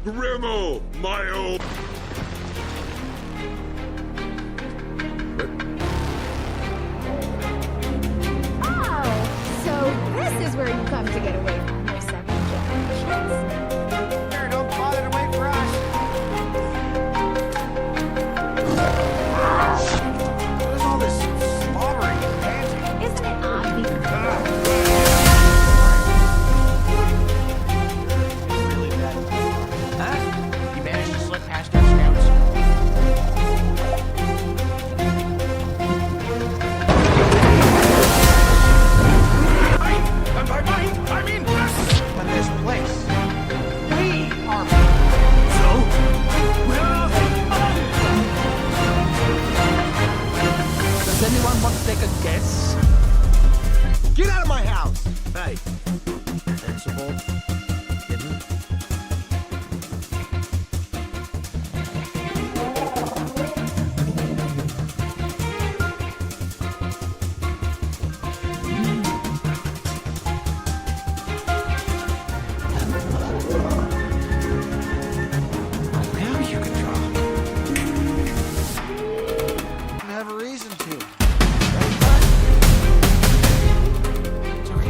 Grimo, my old. Oh, so this is where you come to get away from your seven generations. Here, don't bother to wait for us. What is all this slobbering and panting? Isn't it obvious? Really bad. Huh? You managed to slip past our scouts? By mind, I mean us! But this place, we are... So? Does anyone want to take a guess? Get out of my house! Hey. Sensible. Hidden. Now you can draw. I have a reason to. Sorry.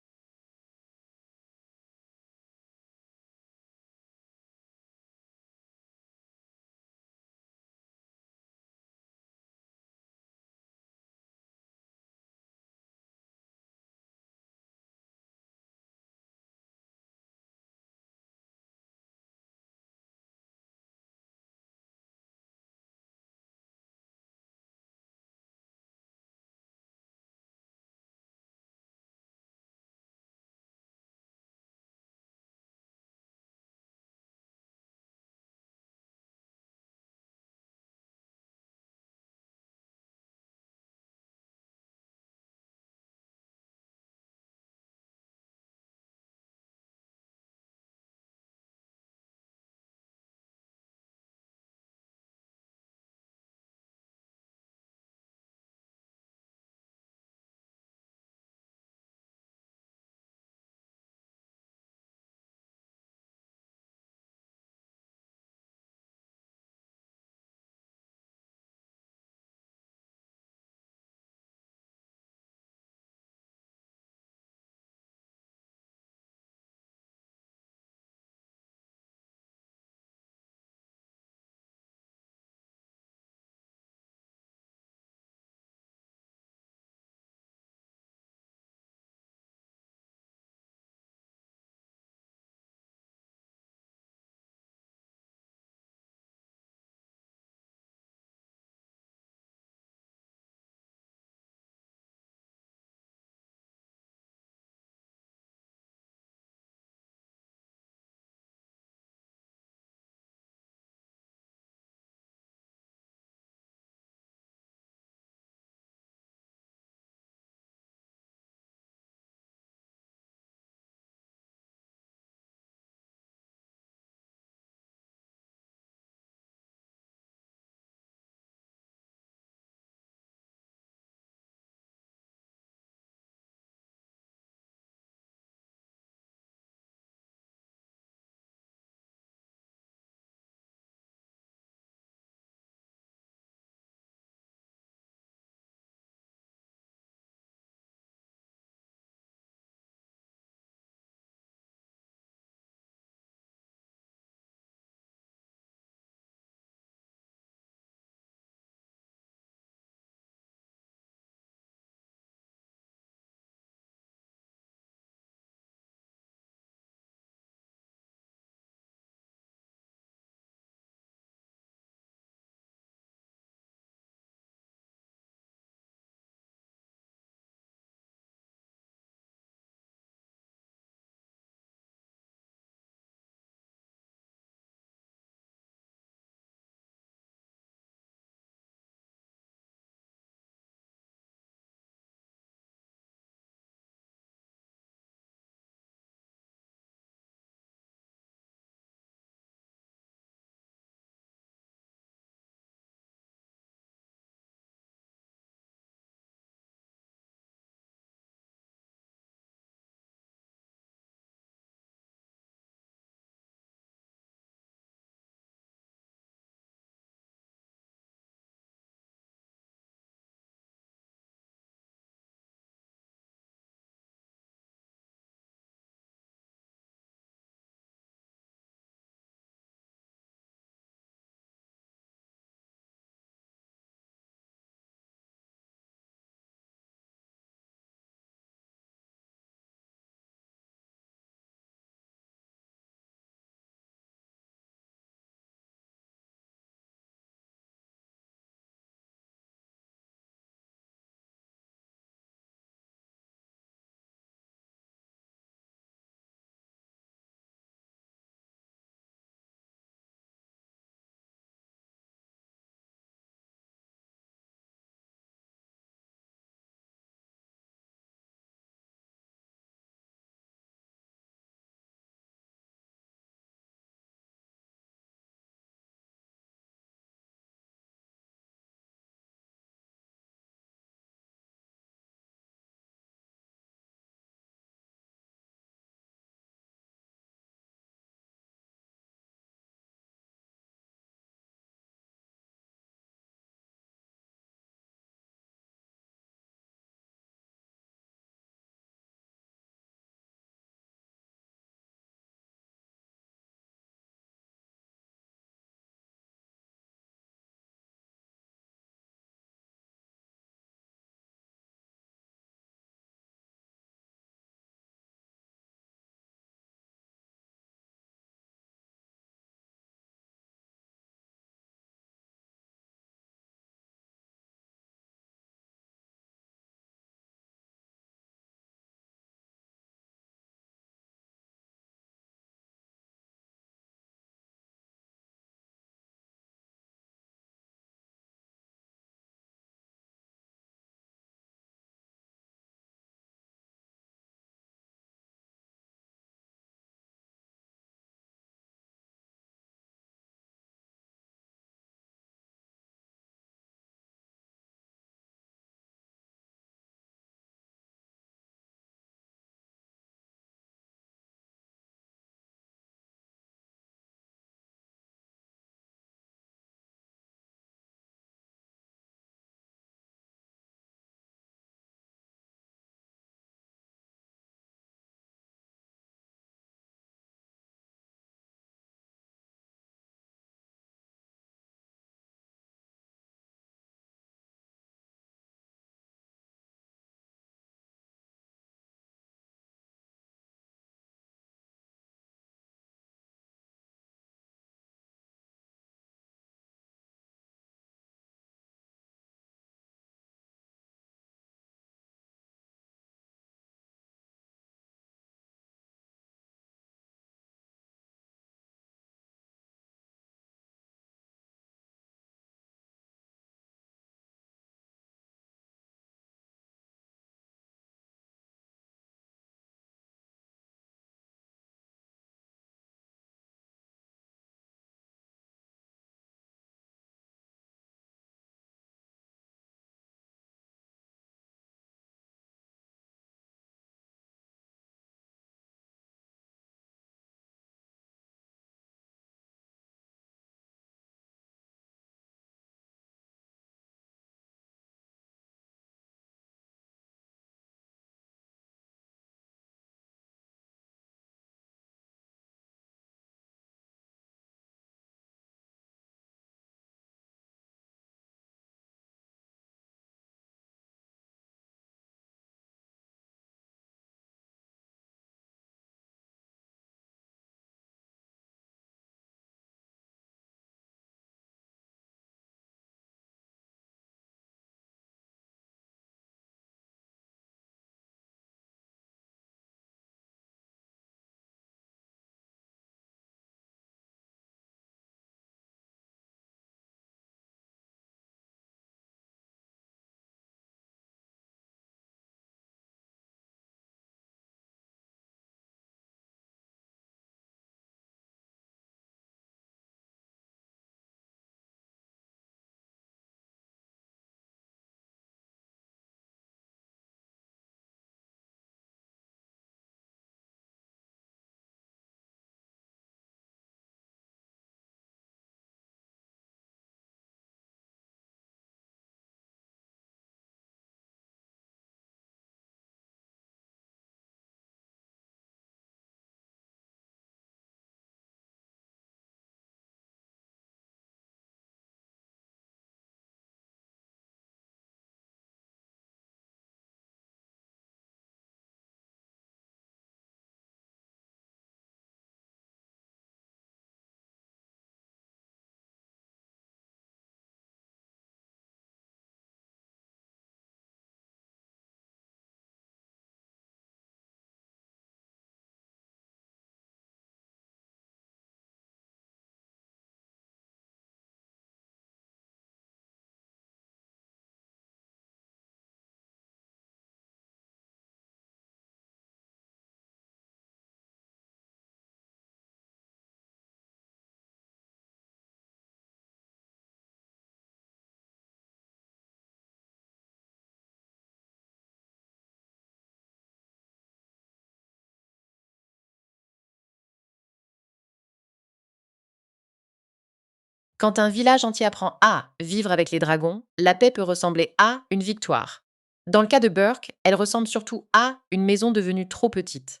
Quand un village entier apprend à vivre avec les dragons, la paix peut ressembler à une victoire. Dans le cas de Burke, elle ressemble surtout à une maison devenue trop petite.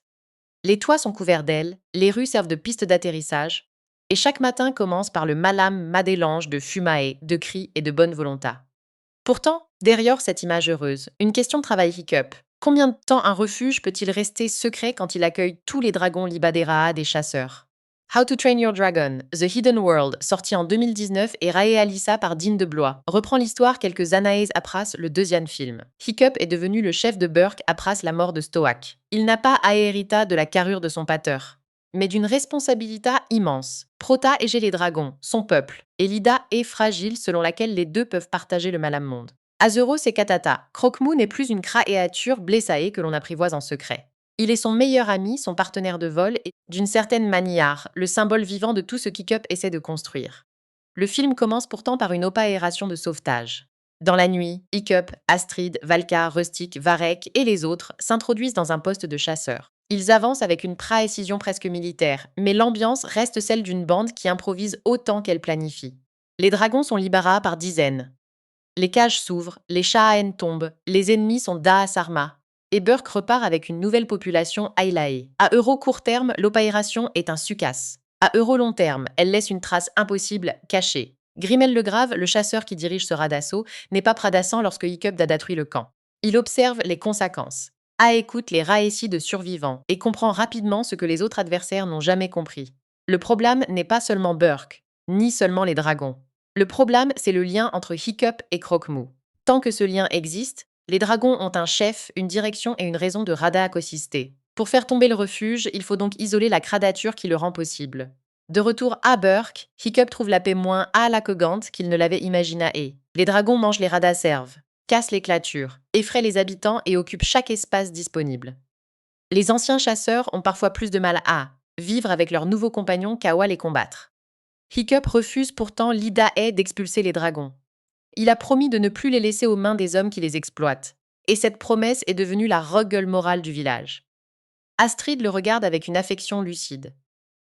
Les toits sont couverts d'ailes, les rues servent de pistes d'atterrissage, et chaque matin commence par le malam madélange de fumae, de cris et de bonne volonté. Pourtant, derrière cette image heureuse, une question travaille Hiccup. Combien de temps un refuge peut-il rester secret quand il accueille tous les dragons Libadera des chasseurs? How to Train Your Dragon, The Hidden World, sorti en 2019 et réalisé par Dean de Blois, reprend l'histoire quelques années après le deuxième film. Hiccup est devenu le chef de Burke après la mort de Stoak. Il n'a pas hérité de la carrure de son pater, mais d'une responsabilité immense. Protéger les dragons, son peuple, et Lida est fragile selon laquelle les deux peuvent partager le Malam-Monde. Azeros et Katata, Croque-Mou n'est plus une créature blessaée que l'on apprivoise en secret. Il est son meilleur ami, son partenaire de vol et, d'une certaine manière, le symbole vivant de tout ce qu'Hiccup essaie de construire. Le film commence pourtant par une opération de sauvetage. Dans la nuit, Hiccup, Astrid, Valka, Rustic, Varek et les autres s'introduisent dans un poste de chasseurs. Ils avancent avec une précision presque militaire, mais l'ambiance reste celle d'une bande qui improvise autant qu'elle planifie. Les dragons sont libérés par dizaines. Les cages s'ouvrent, les Shaaen tombent, les ennemis sont Daa Sarma, et Burke repart avec une nouvelle population Ailae. À euro court terme, l'opération est un succasse. À euro long terme, elle laisse une trace impossible, cachée. Grimel le Grave, le chasseur qui dirige ce rat d'assaut, n'est pas pradassant lorsque Hiccup a détruit le camp. Il observe les conséquences. A écoute les récits de survivants et comprend rapidement ce que les autres adversaires n'ont jamais compris. Le problème n'est pas seulement Burke, ni seulement les dragons. Le problème, c'est le lien entre Hiccup et Croque-Mou. Tant que ce lien existe, les dragons ont un chef, une direction et une raison de rada accosisté. Pour faire tomber le refuge, il faut donc isoler la cradature qui le rend possible. De retour à Burke, Hiccup trouve la paix moins à la cogante qu'il ne l'avait imaginé et les dragons mangent les radas serves, cassent les clôtures, effraient les habitants et occupent chaque espace disponible. Les anciens chasseurs ont parfois plus de mal à vivre avec leurs nouveaux compagnons qu'à les combattre. Hiccup refuse pourtant l'idée d'expulser les dragons. Il a promis de ne plus les laisser aux mains des hommes qui les exploitent. Et cette promesse est devenue la gueule morale du village. Astrid le regarde avec une affection lucide.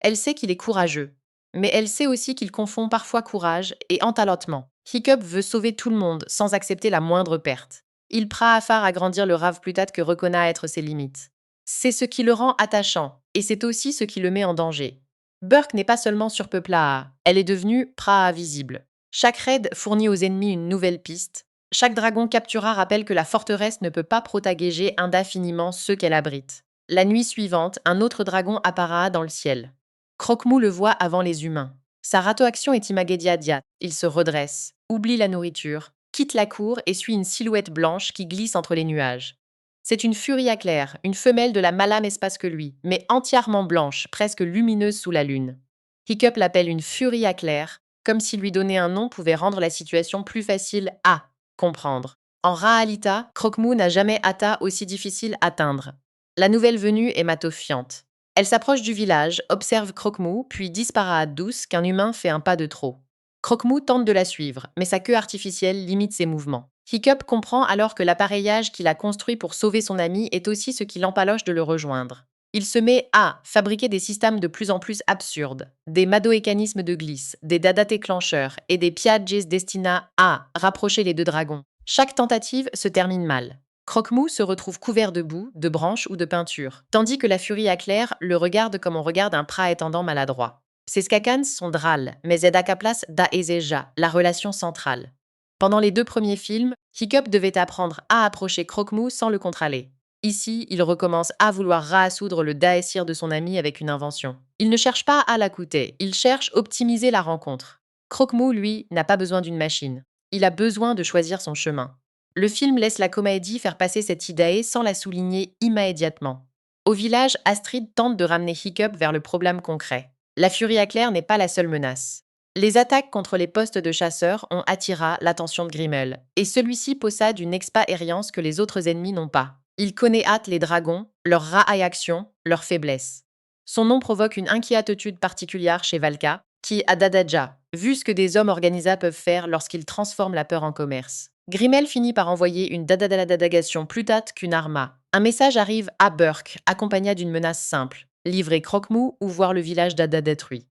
Elle sait qu'il est courageux, mais elle sait aussi qu'il confond parfois courage et entalotement. Hiccup veut sauver tout le monde sans accepter la moindre perte. Il prend à faire agrandir le rave plus tard que reconnaître ses limites. C'est ce qui le rend attachant, et c'est aussi ce qui le met en danger. Burke n'est pas seulement surpeuplée, elle est devenue visible. Chaque raid fournit aux ennemis une nouvelle piste. Chaque dragon capturé rappelle que la forteresse ne peut pas protéger indéfiniment ceux qu'elle abrite. La nuit suivante, un autre dragon apparaît dans le ciel. Croque-Mou le voit avant les humains. Sa ratoaction est immédiate. Il se redresse, oublie la nourriture, quitte la cour et suit une silhouette blanche qui glisse entre les nuages. C'est une furia claire, une femelle de la malame espace que lui, mais entièrement blanche, presque lumineuse sous la lune. Hiccup l'appelle une furia claire, comme si lui donner un nom pouvait rendre la situation plus facile à comprendre. En réalité, Croque-Mou n'a jamais été aussi difficile à atteindre. La nouvelle venue est matofiante. Elle s'approche du village, observe Croque-Mou, puis disparaît douce qu'un humain fait un pas de trop. Croque-Mou tente de la suivre, mais sa queue artificielle limite ses mouvements. Hiccup comprend alors que l'appareillage qu'il a construit pour sauver son ami est aussi ce qui l'empaloche de le rejoindre. Il se met à fabriquer des systèmes de plus en plus absurdes, des madoécanismes de glisse, des dadas déclencheurs et des piages destinés à rapprocher les deux dragons. Chaque tentative se termine mal. Croque-Mou se retrouve couvert de boue, de branches ou de peinture, tandis que la furie à clair le regarde comme on regarde un prat étendant maladroit. Ces skakans sont drôles, mais Zedaka place da Ezeja, la relation centrale. Pendant les 2 premiers films, Hiccup devait apprendre à approcher Croque-Mou sans le contrôler. Ici, il recommence à vouloir rassoudre le daessir de son ami avec une invention. Il ne cherche pas à la coûter, il cherche à optimiser la rencontre. Croque-Mou, lui, n'a pas besoin d'une machine. Il a besoin de choisir son chemin. Le film laisse la comédie faire passer cette idée sans la souligner immédiatement. Au village, Astrid tente de ramener Hiccup vers le problème concret. La furie à clair n'est pas la seule menace. Les attaques contre les postes de chasseurs ont attiré l'attention de Grimmel, et celui-ci possède une expérience que les autres ennemis n'ont pas. Il connaît les dragons, leurs réactions, leurs faiblesses. Son nom provoque une inquiétude particulière chez Valka, qui a déjà vu ce que des hommes organisés peuvent faire lorsqu'ils transforment la peur en commerce. Grimmel finit par envoyer une dadadadagation plus tâte qu'une arma. Un message arrive à Burke, accompagné d'une menace simple, livrer Croque-Mou ou voir le village d'Ada détruit.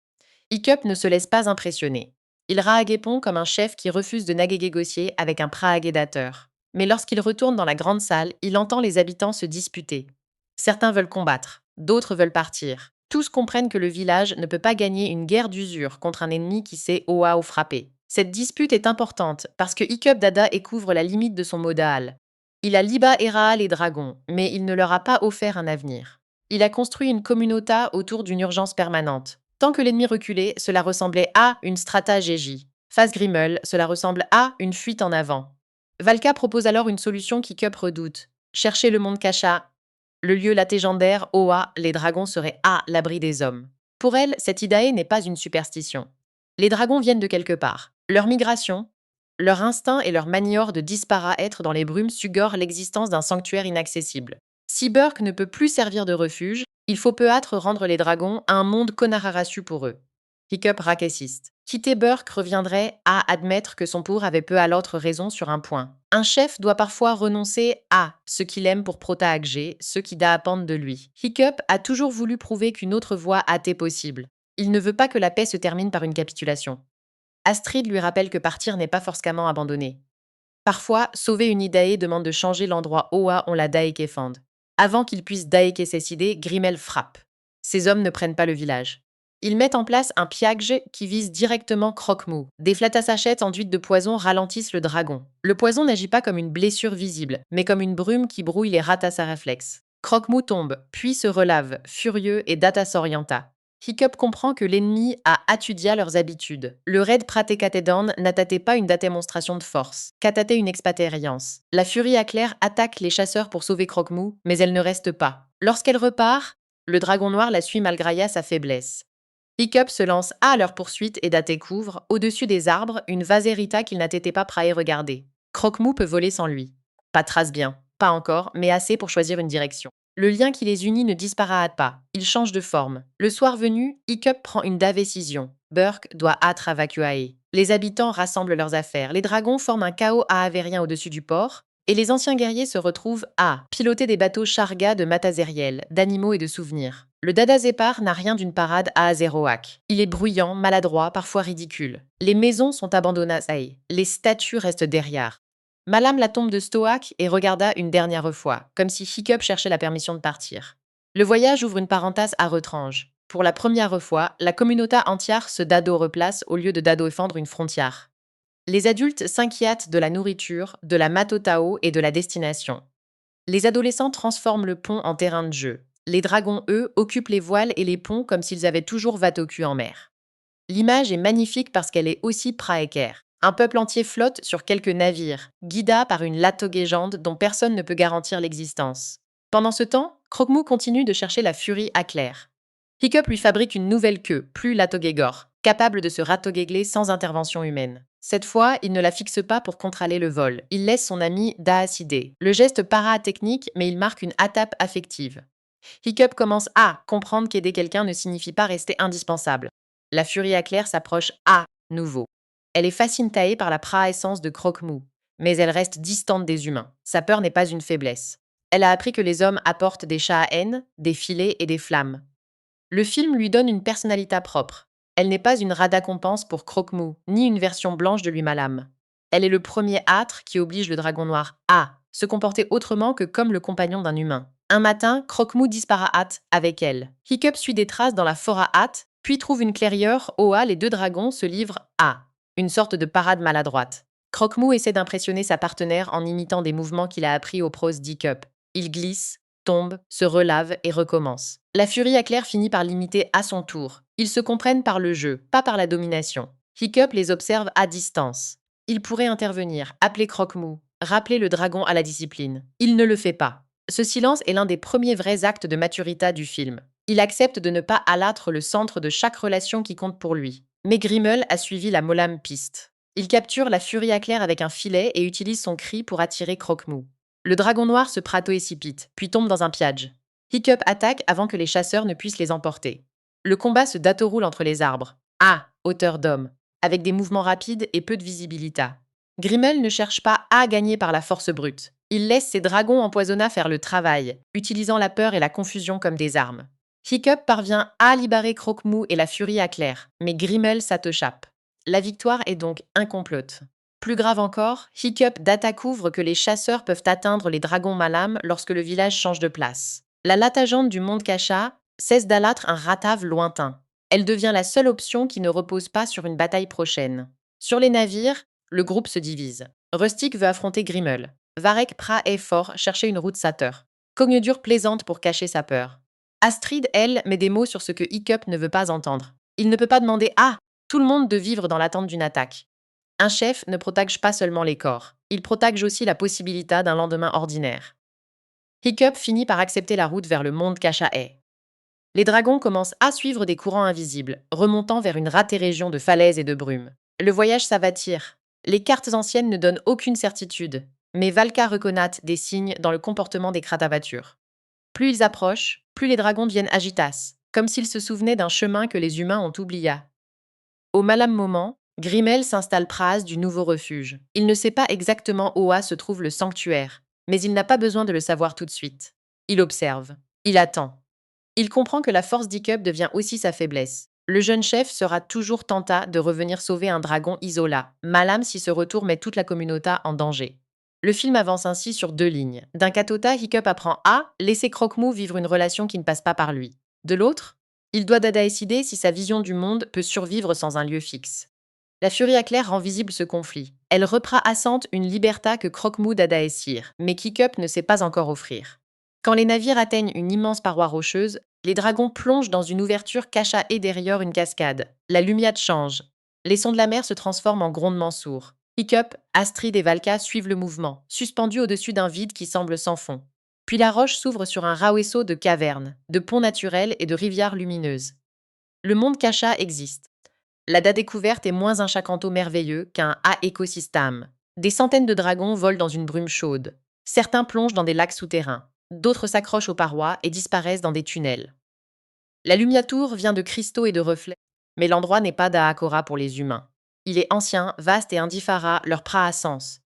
Hiccup ne se laisse pas impressionner. Il Raagépon comme un chef qui refuse de négocier avec un praagédateur. Mais lorsqu'il retourne dans la grande salle, il entend les habitants se disputer. Certains veulent combattre, d'autres veulent partir. Tous comprennent que le village ne peut pas gagner une guerre d'usure contre un ennemi qui sait Oa frapper. Cette dispute est importante parce que Hiccup Dada couvre la limite de son modal. Il a liba Eraa les dragons, mais il ne leur a pas offert un avenir. Il a construit une communauté autour d'une urgence permanente. Tant que l'ennemi reculait, cela ressemblait à une stratégie. Face Grimmel, cela ressemble à une fuite en avant. Valka propose alors une solution qu'Hiccup redoute. Chercher le monde Kasha. Le lieu légendaire, Oa, les dragons seraient à l'abri des hommes. Pour elle, cette idée n'est pas une superstition. Les dragons viennent de quelque part. Leur migration, leur instinct et leur manière de disparaître dans les brumes suggèrent l'existence d'un sanctuaire inaccessible. Si Burke ne peut plus servir de refuge, il faut peut-être rendre les dragons à un monde Konararasu pour eux. Hiccup racassiste. Quitter Burke reviendrait à admettre que son pour avait peu à l'autre raison sur un point. Un chef doit parfois renoncer à ce qu'il aime pour protéger ceux qui dépendent de lui. Hiccup a toujours voulu prouver qu'une autre voie était possible. Il ne veut pas que la paix se termine par une capitulation. Astrid lui rappelle que partir n'est pas forcément abandonner. Parfois, sauver une idée demande de changer l'endroit Oa on la daekefand. Avant qu'il puisse daeke ses idées, Grimmel frappe. Ces hommes ne prennent pas le village. Ils mettent en place un piège qui vise directement Croque-Mou. Des flatasachettes enduites de poison ralentissent le dragon. Le poison n'agit pas comme une blessure visible, mais comme une brume qui brouille les ratas à réflexe. Croque-Mou tombe, puis se relave, furieux, et Data s'orienta. Hiccup comprend que l'ennemi a étudié leurs habitudes. Le raid Pratekatedon n'attatait pas une démonstration de force, qu'attatait une expérience. La furie éclair attaque les chasseurs pour sauver Croque-Mou, mais elle ne reste pas. Lorsqu'elle repart, le dragon noir la suit malgré sa faiblesse. Hiccup se lance à leur poursuite et Date couvre, au-dessus des arbres, une vaserita qu'il n'a été pas prêt à regarder. Croque-Mou peut voler sans lui. Pas trace bien, pas encore, mais assez pour choisir une direction. Le lien qui les unit ne disparaît pas, il change de forme. Le soir venu, Hiccup prend une décision. Burke doit être évacué. Les habitants rassemblent leurs affaires, les dragons forment un chaos aérien au-dessus du port, et les anciens guerriers se retrouvent à piloter des bateaux chargas de matériel, d'animaux et de souvenirs. Le Dada Zepar n'a rien d'une parade à Azeroak. Il est bruyant, maladroit, parfois ridicule. Les maisons sont abandonnées, les statues restent derrière. Malam la tombe de Stoak et regarda une dernière fois, comme si Hiccup cherchait la permission de partir. Le voyage ouvre une parenthèse à retranche. Pour la première fois, la communauté entière se dado replace au lieu de dado défendre une frontière. Les adultes s'inquiètent de la nourriture, de la matotao et de la destination. Les adolescents transforment le pont en terrain de jeu. Les dragons, eux, occupent les voiles et les ponts comme s'ils avaient toujours vatocu en mer. L'image est magnifique parce qu'elle est aussi praécaire. Un peuple entier flotte sur quelques navires, guida par une latogégende dont personne ne peut garantir l'existence. Pendant ce temps, Croque-Mou continue de chercher la furie à clair. Hiccup lui fabrique une nouvelle queue, plus latogégore, capable de se ratogégler sans intervention humaine. Cette fois, il ne la fixe pas pour contrôler le vol. Il laisse son ami Daacidé. Le geste para-technique, mais il marque une étape affective. Hiccup commence à comprendre qu'aider quelqu'un ne signifie pas rester indispensable. La furie à clair s'approche à nouveau. Elle est fascinée par la praessence de Croque-Mou, mais elle reste distante des humains. Sa peur n'est pas une faiblesse. Elle a appris que les hommes apportent des chats à haine, des filets et des flammes. Le film lui donne une personnalité propre. Elle n'est pas une récompense pour Croque-Mou, ni une version blanche de lui Malam. Elle est le premier âtre qui oblige le dragon noir à se comporter autrement que comme le compagnon d'un humain. Un matin, Croque-Mou disparaît avec elle. Hiccup suit des traces dans la forêt puis trouve une clairière. Oa, les deux dragons se livrent à une sorte de parade maladroite. Croque-Mou essaie d'impressionner sa partenaire en imitant des mouvements qu'il a appris au pros d'Hiccup. Il glisse, tombe, se relave et recommence. La furie à clair finit par l'imiter à son tour. Ils se comprennent par le jeu, pas par la domination. Hiccup les observe à distance. Il pourrait intervenir, appeler Croque-Mou, rappeler le dragon à la discipline. Il ne le fait pas. Ce silence est l'un des premiers vrais actes de maturité du film. Il accepte de ne pas allâtre le centre de chaque relation qui compte pour lui. Mais Grimmel a suivi la Molam piste. Il capture la furie à clair avec un filet et utilise son cri pour attirer Croque-Mou. Le dragon noir se prato-écipite, puis tombe dans un piège. Hiccup attaque avant que les chasseurs ne puissent les emporter. Le combat se datoroule entre les arbres, à hauteur d'homme, avec des mouvements rapides et peu de visibilité. Grimmel ne cherche pas à gagner par la force brute. Il laisse ses dragons empoisonnés faire le travail, utilisant la peur et la confusion comme des armes. Hiccup parvient à libérer Croque-Mou et la furie à clair, mais Grimmel s'échappe. La victoire est donc incomplète. Plus grave encore, Hiccup Data couvre que les chasseurs peuvent atteindre les dragons Malam lorsque le village change de place. La Latagente du monde Kasha cesse d'abattre un Ratave lointain. Elle devient la seule option qui ne repose pas sur une bataille prochaine. Sur les navires, le groupe se divise. Rustic veut affronter Grimmel. Varek Pra est fort, chercher une route Sater. Cognedur plaisante pour cacher sa peur. Astrid, elle, met des mots sur ce que Hiccup ne veut pas entendre. Il ne peut pas demander à tout le monde de vivre dans l'attente d'une attaque. Un chef ne protège pas seulement les corps, il protège aussi la possibilité d'un lendemain ordinaire. Hiccup finit par accepter la route vers le monde Kashae. Les dragons commencent à suivre des courants invisibles, remontant vers une ratée région de falaises et de brumes. Le voyage s'avatire. Les cartes anciennes ne donnent aucune certitude, mais Valka reconnaît des signes dans le comportement des cratavatures. Plus ils approchent, plus les dragons deviennent agitas, comme s'ils se souvenaient d'un chemin que les humains ont oublié. Au malam moment, Grimmel s'installe près du nouveau refuge. Il ne sait pas exactement où se trouve le sanctuaire, mais il n'a pas besoin de le savoir tout de suite. Il observe. Il attend. Il comprend que la force d'Hiccup devient aussi sa faiblesse. Le jeune chef sera toujours tenté de revenir sauver un dragon Isola, Malam si ce retour met toute la communauté en danger. Le film avance ainsi sur 2 lignes. D'un côté, Hiccup apprend à laisser Croque-Mou vivre une relation qui ne passe pas par lui. De l'autre, il doit décider si sa vision du monde peut survivre sans un lieu fixe. La furie éclair rend visible ce conflit. Elle reprend assente une liberté que Croque-Mou d'Adaessir, mais qu'Hiccup ne sait pas encore offrir. Quand les navires atteignent une immense paroi rocheuse, les dragons plongent dans une ouverture cachée derrière une cascade. La lumière change. Les sons de la mer se transforment en grondements sourds. Hiccup, Astrid et Valka suivent le mouvement, suspendus au-dessus d'un vide qui semble sans fond. Puis la roche s'ouvre sur un ruisseau de cavernes, de ponts naturels et de rivières lumineuses. Le monde Kasha existe. La découverte est moins un chacanto merveilleux qu'un écosystème. Des centaines de dragons volent dans une brume chaude. Certains plongent dans des lacs souterrains. D'autres s'accrochent aux parois et disparaissent dans des tunnels. La Lumiatour vient de cristaux et de reflets, mais l'endroit n'est pas d'Aakora pour les humains. Il est ancien, vaste et indiffara leur praascence.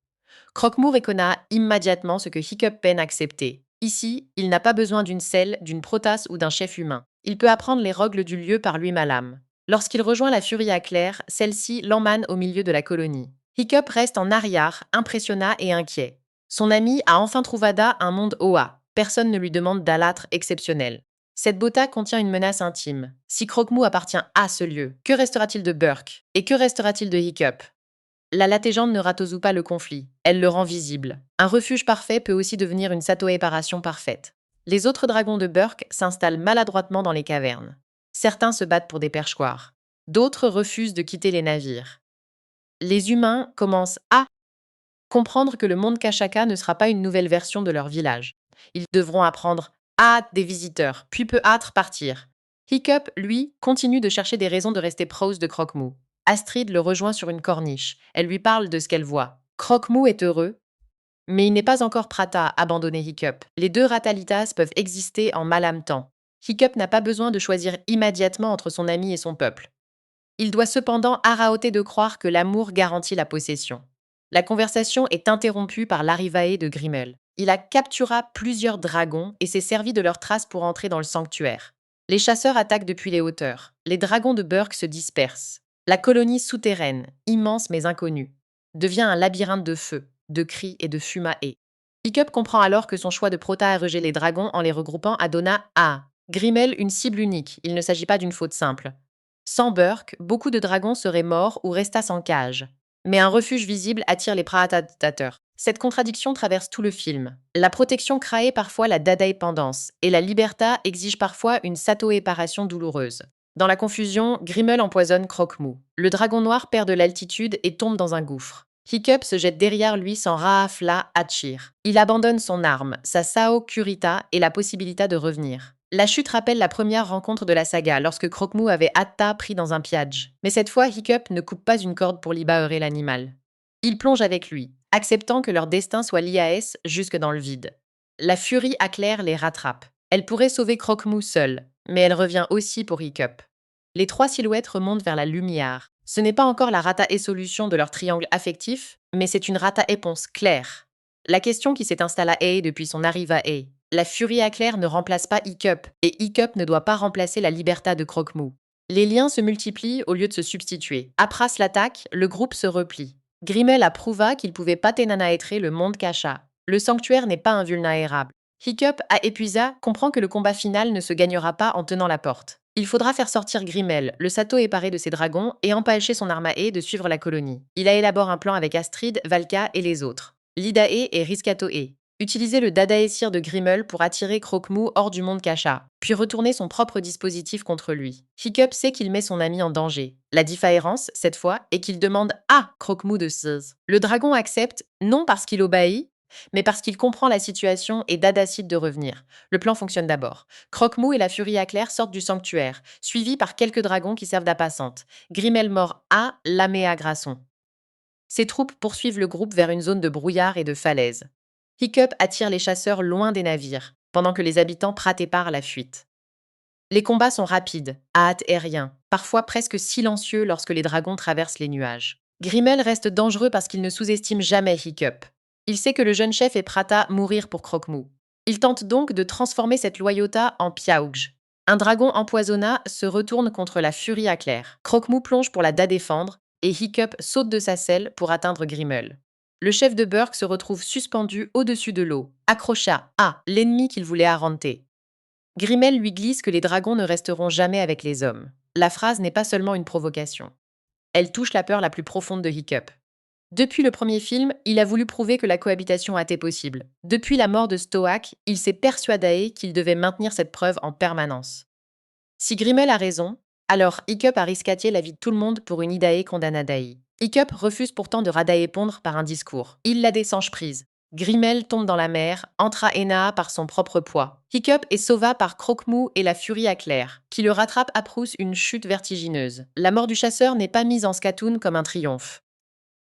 Croque-Mou reconnaît immédiatement ce que Hiccup peine à accepter. Ici, il n'a pas besoin d'une selle, d'une protasse ou d'un chef humain. Il peut apprendre les règles du lieu par lui-même. Lorsqu'il rejoint la furie éclair, celle-ci l'emmène au milieu de la colonie. Hiccup reste en arrière, impressionné et inquiet. Son ami a enfin trouvé un monde Oa. Personne ne lui demande d'alâtre exceptionnel. Cette bota contient une menace intime. Si Croque-Mou appartient à ce lieu, que restera-t-il de Burke? Et que restera-t-il de Hiccup? La Latégende ne ratouse pas le conflit. Elle le rend visible. Un refuge parfait peut aussi devenir une satoéparation parfaite. Les autres dragons de Burke s'installent maladroitement dans les cavernes. Certains se battent pour des perchoirs. D'autres refusent de quitter les navires. Les humains commencent à comprendre que le monde Kashaka ne sera pas une nouvelle version de leur village. Ils devront apprendre à des visiteurs, puis peut-être partir. Hiccup, lui, continue de chercher des raisons de rester proche de Croque-Mou. Astrid le rejoint sur une corniche. Elle lui parle de ce qu'elle voit. Croque-Mou est heureux, mais il n'est pas encore prêt à abandonner Hiccup. Les deux Ratalitas peuvent exister en malam temps. Hiccup n'a pas besoin de choisir immédiatement entre son ami et son peuple. Il doit cependant arraoter de croire que l'amour garantit la possession. La conversation est interrompue par l'arrivée de Grimmel. Il a capturé plusieurs dragons et s'est servi de leurs traces pour entrer dans le sanctuaire. Les chasseurs attaquent depuis les hauteurs. Les dragons de Burke se dispersent. La colonie souterraine, immense mais inconnue, devient un labyrinthe de feu, de cris et de fumae. Hiccup comprend alors que son choix de protéger les dragons en les regroupant a donné à Grimmel une cible unique. Il ne s'agit pas d'une faute simple. Sans Burke, beaucoup de dragons seraient morts ou restassent en cage. Mais un refuge visible attire les pratateurs. Cette contradiction traverse tout le film. La protection crée parfois la dépendance, et la liberté exige parfois une satoéparation douloureuse. Dans la confusion, Grimmel empoisonne Croque-Mou. Le dragon noir perd de l'altitude et tombe dans un gouffre. Hiccup se jette derrière lui sans Raafla Hatchir. Il abandonne son arme, sa Sao Kurita et la possibilité de revenir. La chute rappelle la première rencontre de la saga, lorsque Croque-Mou avait Atta pris dans un piège. Mais cette fois, Hiccup ne coupe pas une corde pour libérer l'animal. Il plonge avec lui, acceptant que leur destin soit l'IAS jusque dans le vide. La furie éclair les rattrape. Elle pourrait sauver Croque-Mou seule, mais elle revient aussi pour Hiccup. Les trois silhouettes remontent vers la lumière. Ce n'est pas encore la rata-et-solution de leur triangle affectif, mais c'est une rata-éponse claire. La question qui s'est installée à A depuis son arrivée à A. La furie éclair ne remplace pas Hiccup, et Hiccup ne doit pas remplacer la liberté de Croque-Mou. Les liens se multiplient au lieu de se substituer. Apras l'attaque, le groupe se replie. Grimmel approuva qu'il pouvait pas ténanaîtrer le monde Kasha. Le sanctuaire n'est pas invulnérable. Hiccup, à Épuisa, comprend que le combat final ne se gagnera pas en tenant la porte. Il faudra faire sortir Grimmel, le Sato éparé de ses dragons, et empêcher son Armae de suivre la colonie. Il a élaboré un plan avec Astrid, Valka et les autres. Lidae et Riskatoe. Utiliser le Dadaessir de Grimmel pour attirer Croque-Mou hors du monde Kasha, puis retourner son propre dispositif contre lui. Hiccup sait qu'il met son ami en danger. La différence, cette fois, est qu'il demande à Croque-Mou de seize. Le dragon accepte, non parce qu'il obéit, mais parce qu'il comprend la situation et décide de revenir. Le plan fonctionne d'abord. Croque-Mou et la Furie Éclair sortent du sanctuaire, suivis par quelques dragons qui servent d'appassante. Grimmel mord à Laméa Grasson. Ses troupes poursuivent le groupe vers une zone de brouillard et de falaises. Hiccup attire les chasseurs loin des navires, pendant que les habitants préparent la fuite. Les combats sont rapides, à hâte aérien, parfois presque silencieux lorsque les dragons traversent les nuages. Grimmel reste dangereux parce qu'il ne sous-estime jamais Hiccup. Il sait que le jeune chef est prêt à mourir pour Croque-Mou. Il tente donc de transformer cette loyauté en Piaugj. Un dragon empoisonna se retourne contre la Furie Éclair. Croque-Mou plonge pour la défendre et Hiccup saute de sa selle pour atteindre Grimmel. Le chef de Burke se retrouve suspendu au-dessus de l'eau, accroché à l'ennemi qu'il voulait arrêter. Grimmel lui glisse que les dragons ne resteront jamais avec les hommes. La phrase n'est pas seulement une provocation. Elle touche la peur la plus profonde de Hiccup. Depuis le premier film, il a voulu prouver que la cohabitation était possible. Depuis la mort de Stoak, il s'est persuadé qu'il devait maintenir cette preuve en permanence. Si Grimmel a raison, alors Hiccup a risqué la vie de tout le monde pour une Idae condamnadae. Hiccup refuse pourtant de radaépondre par un discours. Il la descend prise. Grimmel tombe dans la mer, entra Enaa par son propre poids. Hiccup est sauvé par Croque-Mou et la Furie Éclair, qui le rattrape à Prousse une chute vertigineuse. La mort du chasseur n'est pas mise en scatoon comme un triomphe.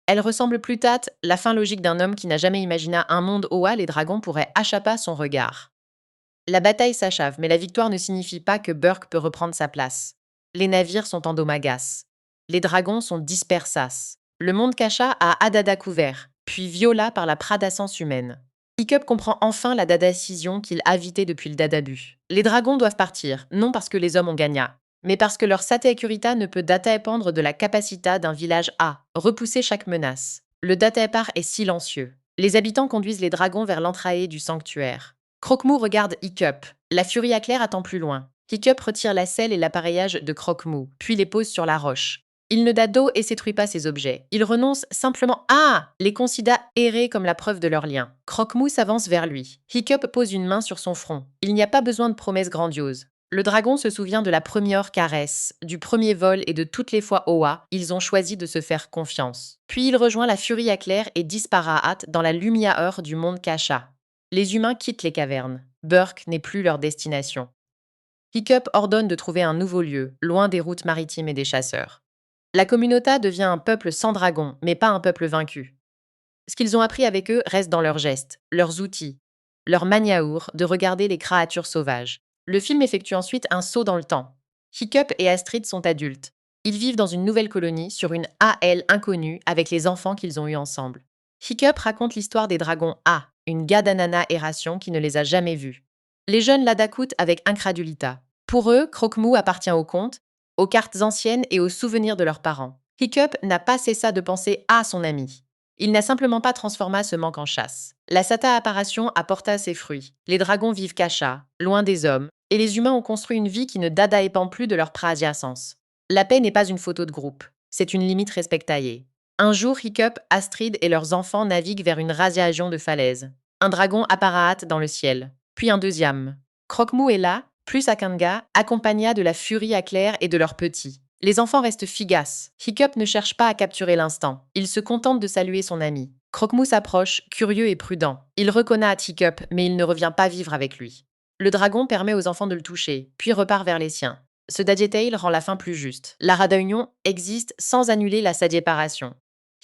Elle ressemble plus à la fin logique d'un homme qui n'a jamais imaginé un monde où les dragons pourraient échapper son regard. La bataille s'achève, mais la victoire ne signifie pas que Burke peut reprendre sa place. Les navires sont endommagés. Les dragons sont dispersés. Le monde Kasha a Adada couvert, puis viola par la prédation humaine. Hiccup comprend enfin la décision qu'il a évitée depuis le Dadabu. Les dragons doivent partir, non parce que les hommes ont gagné, mais parce que leur Satécurita ne peut dépendre de la capacité d'un village à repousser chaque menace. Le départ est silencieux. Les habitants conduisent les dragons vers l'entrée du sanctuaire. Croque-Mou regarde Hiccup. La Furie Éclair attend plus loin. Hiccup retire la selle et l'appareillage de Croque-Mou, puis les pose sur la roche. Il ne date d'eau et s'étruit pas ses objets. Il renonce simplement à les considère errer comme la preuve de leur lien. Croque-Mou s'avance vers lui. Hiccup pose une main sur son front. Il n'y a pas besoin de promesses grandioses. Le dragon se souvient de la première caresse, du premier vol et de toutes les fois Oa, ils ont choisi de se faire confiance. Puis il rejoint la Furie Éclair et disparaît dans la lumière du monde Kasha. Les humains quittent les cavernes. Burke n'est plus leur destination. Hiccup ordonne de trouver un nouveau lieu, loin des routes maritimes et des chasseurs. La communauté devient un peuple sans dragon, mais pas un peuple vaincu. Ce qu'ils ont appris avec eux reste dans leurs gestes, leurs outils, leur maniaour de regarder les créatures sauvages. Le film effectue ensuite un saut dans le temps. Hiccup et Astrid sont adultes. Ils vivent dans une nouvelle colonie sur une AL inconnue avec les enfants qu'ils ont eus ensemble. Hiccup raconte l'histoire des dragons A, une Gadanana ération qui ne les a jamais vus. Les jeunes l'adacoutent avec incrédulité. Pour eux, Croque-Mou appartient au conte, aux cartes anciennes et aux souvenirs de leurs parents. Hiccup n'a pas cessé de penser à son ami. Il n'a simplement pas transformé ce manque en chasse. La Sata apparition a porté ses fruits. Les dragons vivent Kasha, loin des hommes, et les humains ont construit une vie qui ne dépend plus de leur préadjacence. La paix n'est pas une photo de groupe, c'est une limite respectée. Un jour, Hiccup, Astrid et leurs enfants naviguent vers une radiation de falaise. Un dragon apparaît dans le ciel, puis un deuxième. Croque-Mou est là, plus Akanga, accompagné de la Furie Éclair et de leurs petits. Les enfants restent figasses. Hiccup ne cherche pas à capturer l'instant. Il se contente de saluer son ami. Croque-Mou s'approche, curieux et prudent. Il reconnaît Hiccup, mais il ne revient pas vivre avec lui. Le dragon permet aux enfants de le toucher, puis repart vers les siens. Ce Dadgetail rend la fin plus juste. La Radaunion existe sans annuler la Sadieparation.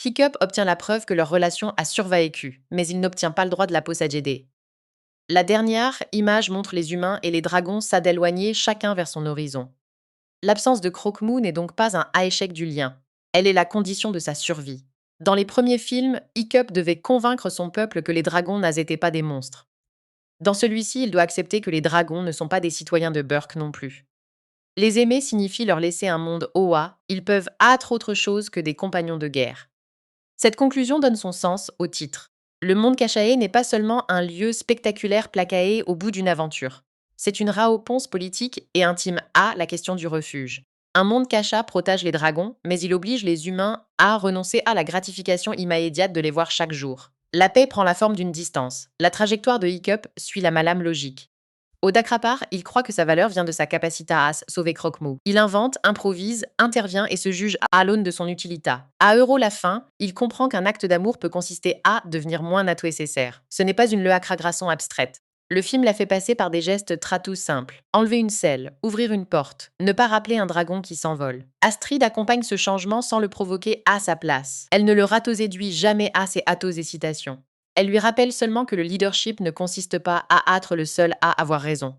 Hiccup obtient la preuve que leur relation a survécu, mais il n'obtient pas le droit de la posséder. La dernière image montre les humains et les dragons s'éloigner chacun vers son horizon. L'absence de Croque-Mou n'est donc pas un échec du lien. Elle est la condition de sa survie. Dans les premiers films, Hiccup devait convaincre son peuple que les dragons n'étaient pas des monstres. Dans celui-ci, il doit accepter que les dragons ne sont pas des citoyens de Burke non plus. Les aimer signifie leur laisser un monde Oa, ils peuvent être autre chose que des compagnons de guerre. Cette conclusion donne son sens au titre. Le monde Cachae n'est pas seulement un lieu spectaculaire placaé au bout d'une aventure. C'est une réponse politique et intime à la question du refuge. Un monde Cacha protège les dragons, mais il oblige les humains à renoncer à la gratification immédiate de les voir chaque jour. La paix prend la forme d'une distance. La trajectoire de Hiccup suit la malame logique. Au Dakrapar, il croit que sa valeur vient de sa capacité à sauver Croque-Mou. Il invente, improvise, intervient et se juge à l'aune de son utilita. À Euro la fin, il comprend qu'un acte d'amour peut consister à devenir moins nécessaire. Ce n'est pas une leacragrasson abstraite. Le film l'a fait passer par des gestes tout simples. Enlever une selle, ouvrir une porte, ne pas rappeler un dragon qui s'envole. Astrid accompagne ce changement sans le provoquer à sa place. Elle ne le ratoséduit jamais à ses hésitations. Elle lui rappelle seulement que le leadership ne consiste pas à être le seul à avoir raison.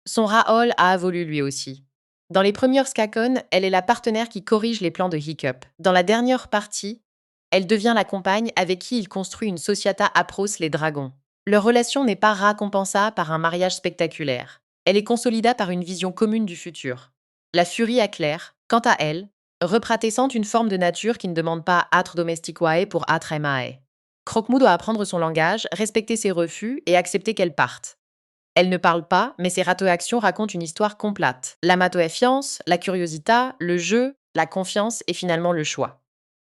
Son Raoul a voulu lui aussi. Dans les premières Skakon, elle est la partenaire qui corrige les plans de Hiccup. Dans la dernière partie, elle devient la compagne avec qui il construit une sociata apros les dragons. Leur relation n'est pas récompensée par un mariage spectaculaire. Elle est consolidée par une vision commune du futur. La furie acclare, quant à elle, repratissant une forme de nature qui ne demande pas à être domestiquée pour être aimée. Croque-Mou doit apprendre son langage, respecter ses refus et accepter qu'elle parte. Elle ne parle pas, mais ses actions racontent une histoire complète. La matoéfiance, la curiosité, le jeu, la confiance et finalement le choix.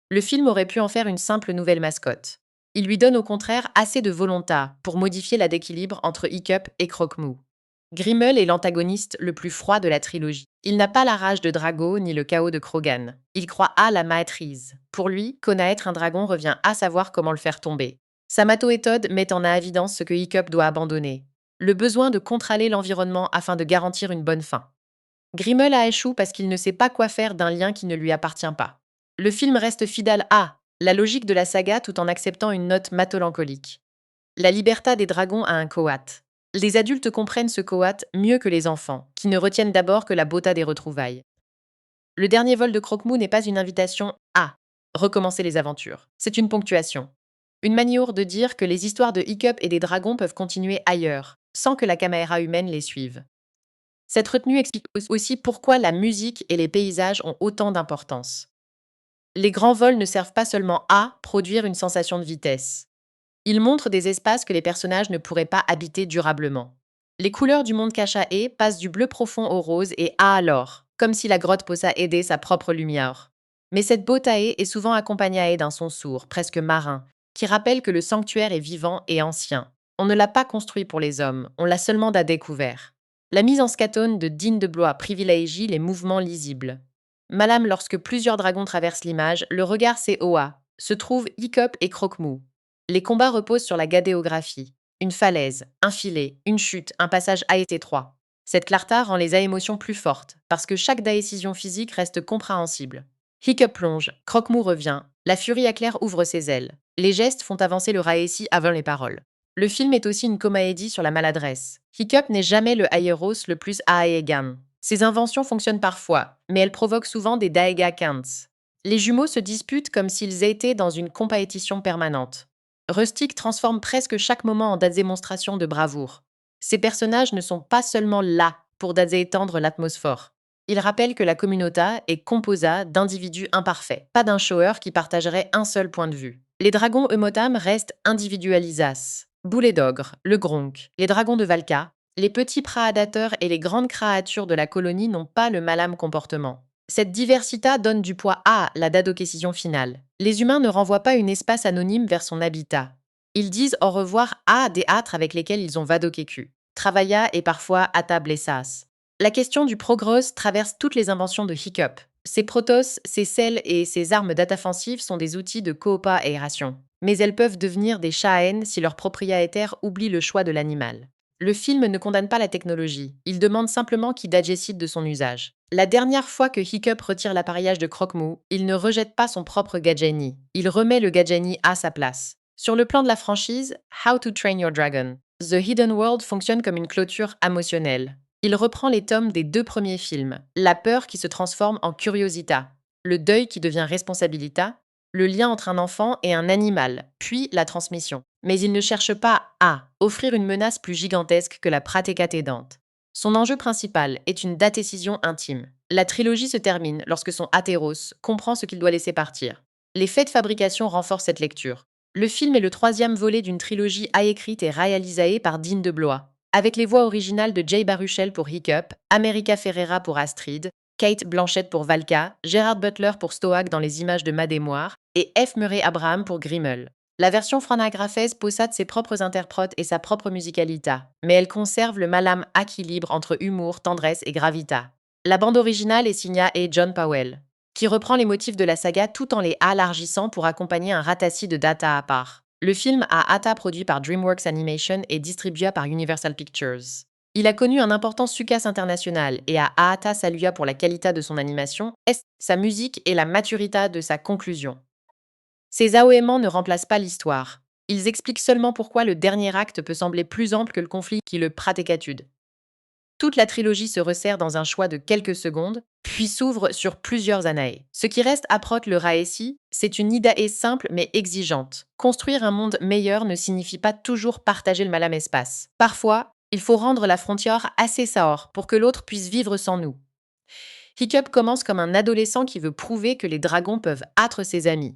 Le film aurait pu en faire une simple nouvelle mascotte. Il lui donne au contraire assez de volonté pour modifier l'équilibre entre Hiccup et Croque-Mou. Grimmel est l'antagoniste le plus froid de la trilogie. Il n'a pas la rage de Drago ni le chaos de Krogan. Il croit à la maîtrise. Pour lui, connaître un dragon revient à savoir comment le faire tomber. Sa méthode met en évidence ce que Hiccup doit abandonner. Le besoin de contrôler l'environnement afin de garantir une bonne fin. Grimmel a échoué parce qu'il ne sait pas quoi faire d'un lien qui ne lui appartient pas. Le film reste fidèle à la logique de la saga tout en acceptant une note mélancolique. La liberté des dragons a un coat. Les adultes comprennent ce coat mieux que les enfants, qui ne retiennent d'abord que la beauté des retrouvailles. Le dernier vol de Croque-Mou n'est pas une invitation à recommencer les aventures. C'est une ponctuation. Une manière de dire que les histoires de Hiccup et des dragons peuvent continuer ailleurs, sans que la caméra humaine les suive. Cette retenue explique aussi pourquoi la musique et les paysages ont autant d'importance. Les grands vols ne servent pas seulement à produire une sensation de vitesse. Ils montrent des espaces que les personnages ne pourraient pas habiter durablement. Les couleurs du monde Cachae passent du bleu profond au rose et à l'or, comme si la grotte possa aider sa propre lumière. Mais cette beauté est souvent accompagnée d'un son sourd, presque marin, qui rappelle que le sanctuaire est vivant et ancien. On ne l'a pas construit pour les hommes, on l'a seulement découvert. La mise en scatone de Dean de Blois privilégie les mouvements lisibles. Madame, lorsque plusieurs dragons traversent l'image, le regard s'éoa, se trouvent Hiccup et Croque-Mou. Les combats reposent sur la gadéographie. Une falaise, un filet, une chute, un passage étroit. Cette clarté rend les émotions plus fortes, parce que chaque décision physique reste compréhensible. Hiccup plonge, Croque-Mou revient, la furie éclair ouvre ses ailes. Les gestes font avancer le récit avant les paroles. Le film est aussi une comédie sur la maladresse. Hiccup n'est jamais le héros le plus aégan. Ses inventions fonctionnent parfois, mais elles provoquent souvent des daegakants. Les jumeaux se disputent comme s'ils étaient dans une compétition permanente. Rustic transforme presque chaque moment en démonstration de bravoure. Ces personnages ne sont pas seulement là pour étendre l'atmosphère. Ils rappellent que la communauté est composée d'individus imparfaits, pas d'un shower qui partagerait un seul point de vue. Les dragons Emotam restent individualisés. Boulet d'ogre, le gronk, les dragons de Valka, les petits prédateurs et les grandes créatures de la colonie n'ont pas le malâme comportement. Cette diversité donne du poids à la décision finale. Les humains ne renvoient pas une espace anonyme vers son habitat. Ils disent au revoir à des âtres avec lesquels ils ont vadoquécu. Travailla et parfois à table et sas. La question du progrès traverse toutes les inventions de Hiccup. Ses protos, ses selles et ses armes d'offensive sont des outils de coopération. Mais elles peuvent devenir des chaînes si leur propriétaire oublie le choix de l'animal. Le film ne condamne pas la technologie, il demande simplement qu'il décide de son usage. La dernière fois que Hiccup retire l'appareillage de Croque-Mou, il ne rejette pas son propre Gadjani, il remet le Gadjani à sa place. Sur le plan de la franchise, How to Train Your Dragon, The Hidden World fonctionne comme une clôture émotionnelle. Il reprend les tomes des 2 premiers films, la peur qui se transforme en curiosité, le deuil qui devient responsabilité, le lien entre un enfant et un animal, puis la transmission. Mais il ne cherche pas à offrir une menace plus gigantesque que la pratique aidante. Son enjeu principal est une décision intime. La trilogie se termine lorsque son Atheros comprend ce qu'il doit laisser partir. Les faits de fabrication renforcent cette lecture. Le film est le troisième volet d'une trilogie écrite et réalisée par Dean DeBlois, avec les voix originales de Jay Baruchel pour Hiccup, America Ferrera pour Astrid, Kate Blanchett pour Valka, Gerard Butler pour Stoic dans les images de Madémoire et F. Murray Abraham pour Grimmel. La version franagráfaise possède ses propres interprètes et sa propre musicalité, mais elle conserve le malam équilibre entre humour, tendresse et gravita. La bande originale est signée A. John Powell, qui reprend les motifs de la saga tout en les élargissant pour accompagner un ratassis de data à part. Le film a été produit par DreamWorks Animation et distribué par Universal Pictures. Il a connu un important succès international et a été salué pour la qualité de son animation, sa musique et la maturité de sa conclusion. Ces AOM ne remplacent pas l'histoire. Ils expliquent seulement pourquoi le dernier acte peut sembler plus ample que le conflit qui le pratique. Toute la trilogie se resserre dans un choix de quelques secondes, puis s'ouvre sur plusieurs années. Ce qui reste après le récit, c'est une idée simple mais exigeante. Construire un monde meilleur ne signifie pas toujours partager le même espace. Parfois, il faut rendre la frontière assez saure pour que l'autre puisse vivre sans nous. Hiccup commence comme un adolescent qui veut prouver que les dragons peuvent être ses amis.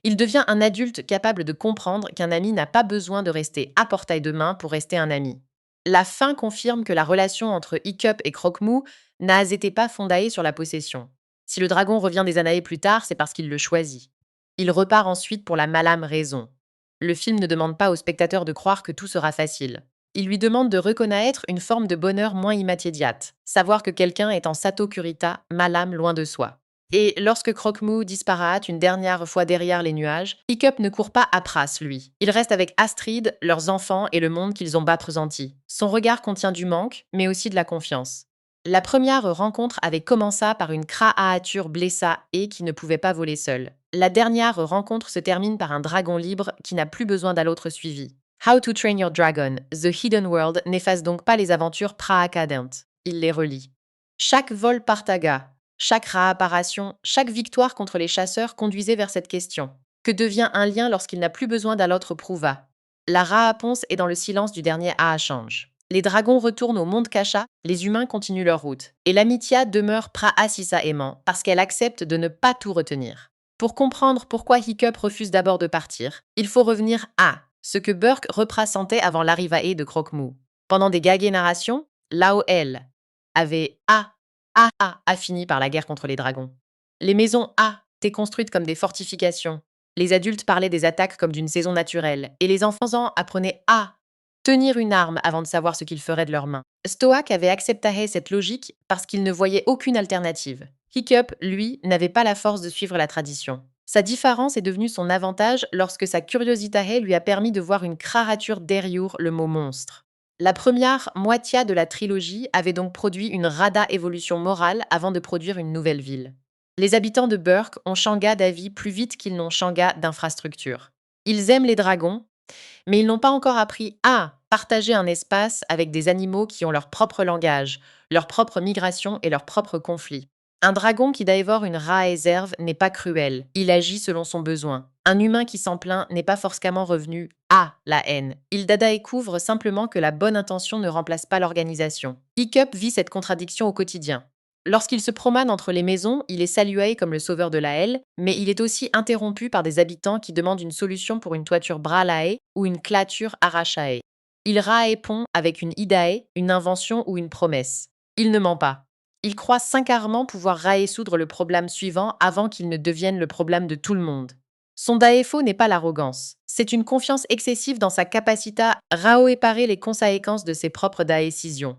Il devient un adulte capable de comprendre qu'un ami n'a pas besoin de rester à portée de main pour rester un ami. La fin confirme que la relation entre Hiccup et Croque-Mou n'a été pas fondée sur la possession. Si le dragon revient des années plus tard, c'est parce qu'il le choisit. Il repart ensuite pour la malame raison. Le film ne demande pas au spectateur de croire que tout sera facile. Il lui demande de reconnaître une forme de bonheur moins immédiate, savoir que quelqu'un est en sato kurita, malame loin de soi. Et lorsque Croque-Mou disparaît une dernière fois derrière les nuages, Hiccup ne court pas après lui. Il reste avec Astrid, leurs enfants et le monde qu'ils ont bas pressenti. Son regard contient du manque, mais aussi de la confiance. La première rencontre avait commencé par une créature blessée et qui ne pouvait pas voler seule. La dernière rencontre se termine par un dragon libre qui n'a plus besoin d'un autre suivi. How to Train Your Dragon, The Hidden World n'efface donc pas les aventures praacadentes. Il les relie. Chaque vol partaga, chaque réapparition, chaque victoire contre les chasseurs conduisait vers cette question. Que devient un lien lorsqu'il n'a plus besoin d'un autre prouva? La réponse est dans le silence du dernier échange. Les dragons retournent au monde Kasha, les humains continuent leur route. Et l'amitié demeure praasisa aimant parce qu'elle accepte de ne pas tout retenir. Pour comprendre pourquoi Hiccup refuse d'abord de partir, il faut revenir à ce que Burke représentait avant l'arrivée de Croque-Mou. Pendant des gags et narrations, l'AOL avait fini par la guerre contre les dragons. Les maisons étaient construites comme des fortifications. Les adultes parlaient des attaques comme d'une saison naturelle, et les enfants apprenaient à tenir une arme avant de savoir ce qu'ils feraient de leurs mains. Stoic avait accepté cette logique parce qu'il ne voyait aucune alternative. Hiccup, lui, n'avait pas la force de suivre la tradition. Sa différence est devenue son avantage lorsque sa curiosité lui a permis de voir une créature derrière le mot monstre. La première moitié de la trilogie avait donc produit une rada évolution morale avant de produire une nouvelle ville. Les habitants de Burke ont changé d'avis plus vite qu'ils n'ont changé d'infrastructure. Ils aiment les dragons, mais ils n'ont pas encore appris à partager un espace avec des animaux qui ont leur propre langage, leur propre migration et leurs propres conflits. Un dragon qui dévore une réserve n'est pas cruel, il agit selon son besoin. Un humain qui s'en plaint n'est pas forcément revenu à la haine. Il découvre simplement que la bonne intention ne remplace pas l'organisation. Hiccup vit cette contradiction au quotidien. Lorsqu'il se promène entre les maisons, il est salué comme le sauveur de la Helle, mais il est aussi interrompu par des habitants qui demandent une solution pour une toiture bralae ou une clôture arrachae. Il répond avec une idée, une invention ou une promesse. Il ne ment pas. Il croit sincèrement pouvoir résoudre le problème suivant avant qu'il ne devienne le problème de tout le monde. Son défaut n'est pas l'arrogance, c'est une confiance excessive dans sa capacité à réparer les conséquences de ses propres décisions.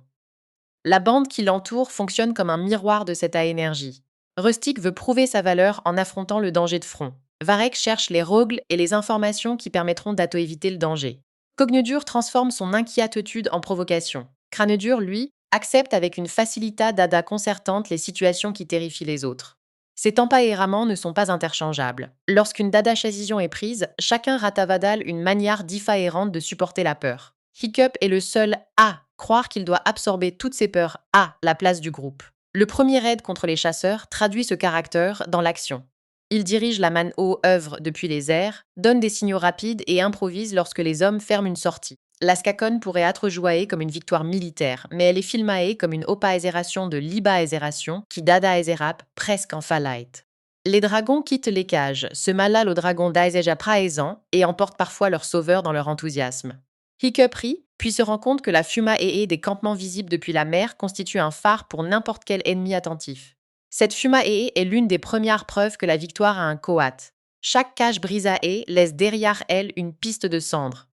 La bande qui l'entoure fonctionne comme un miroir de cette énergie. Rustic veut prouver sa valeur en affrontant le danger de front. Varek cherche les rogles et les informations qui permettront d'auto-éviter le danger. Cognedur transforme son inquiétude en provocation. Cranedur, lui, accepte avec une facilité dada concertante les situations qui terrifient les autres. Ces tempéraments ne sont pas interchangeables. Lorsqu'une dada décision est prise, chacun ratavadal une manière différente de supporter la peur. Hiccup est le seul à croire qu'il doit absorber toutes ses peurs à la place du groupe. Le premier raid contre les chasseurs traduit ce caractère dans l'action. Il dirige la manœuvre depuis les airs, donne des signaux rapides et improvise lorsque les hommes ferment une sortie. L'Askakon pourrait être jouée comme une victoire militaire, mais elle est filmée comme une opa-ézération de liba-ézération qui dada-ézérap presque en falite. Les dragons quittent les cages, se malal au dragon d'Aezeja praésan et emportent parfois leur sauveur dans leur enthousiasme. Hiccup rit, puis se rend compte que la fuma-ee des campements visibles depuis la mer constitue un phare pour n'importe quel ennemi attentif. Cette fuma-ee est l'une des premières preuves que la victoire a un coat. Chaque cage brisae laisse derrière elle une piste de cendre.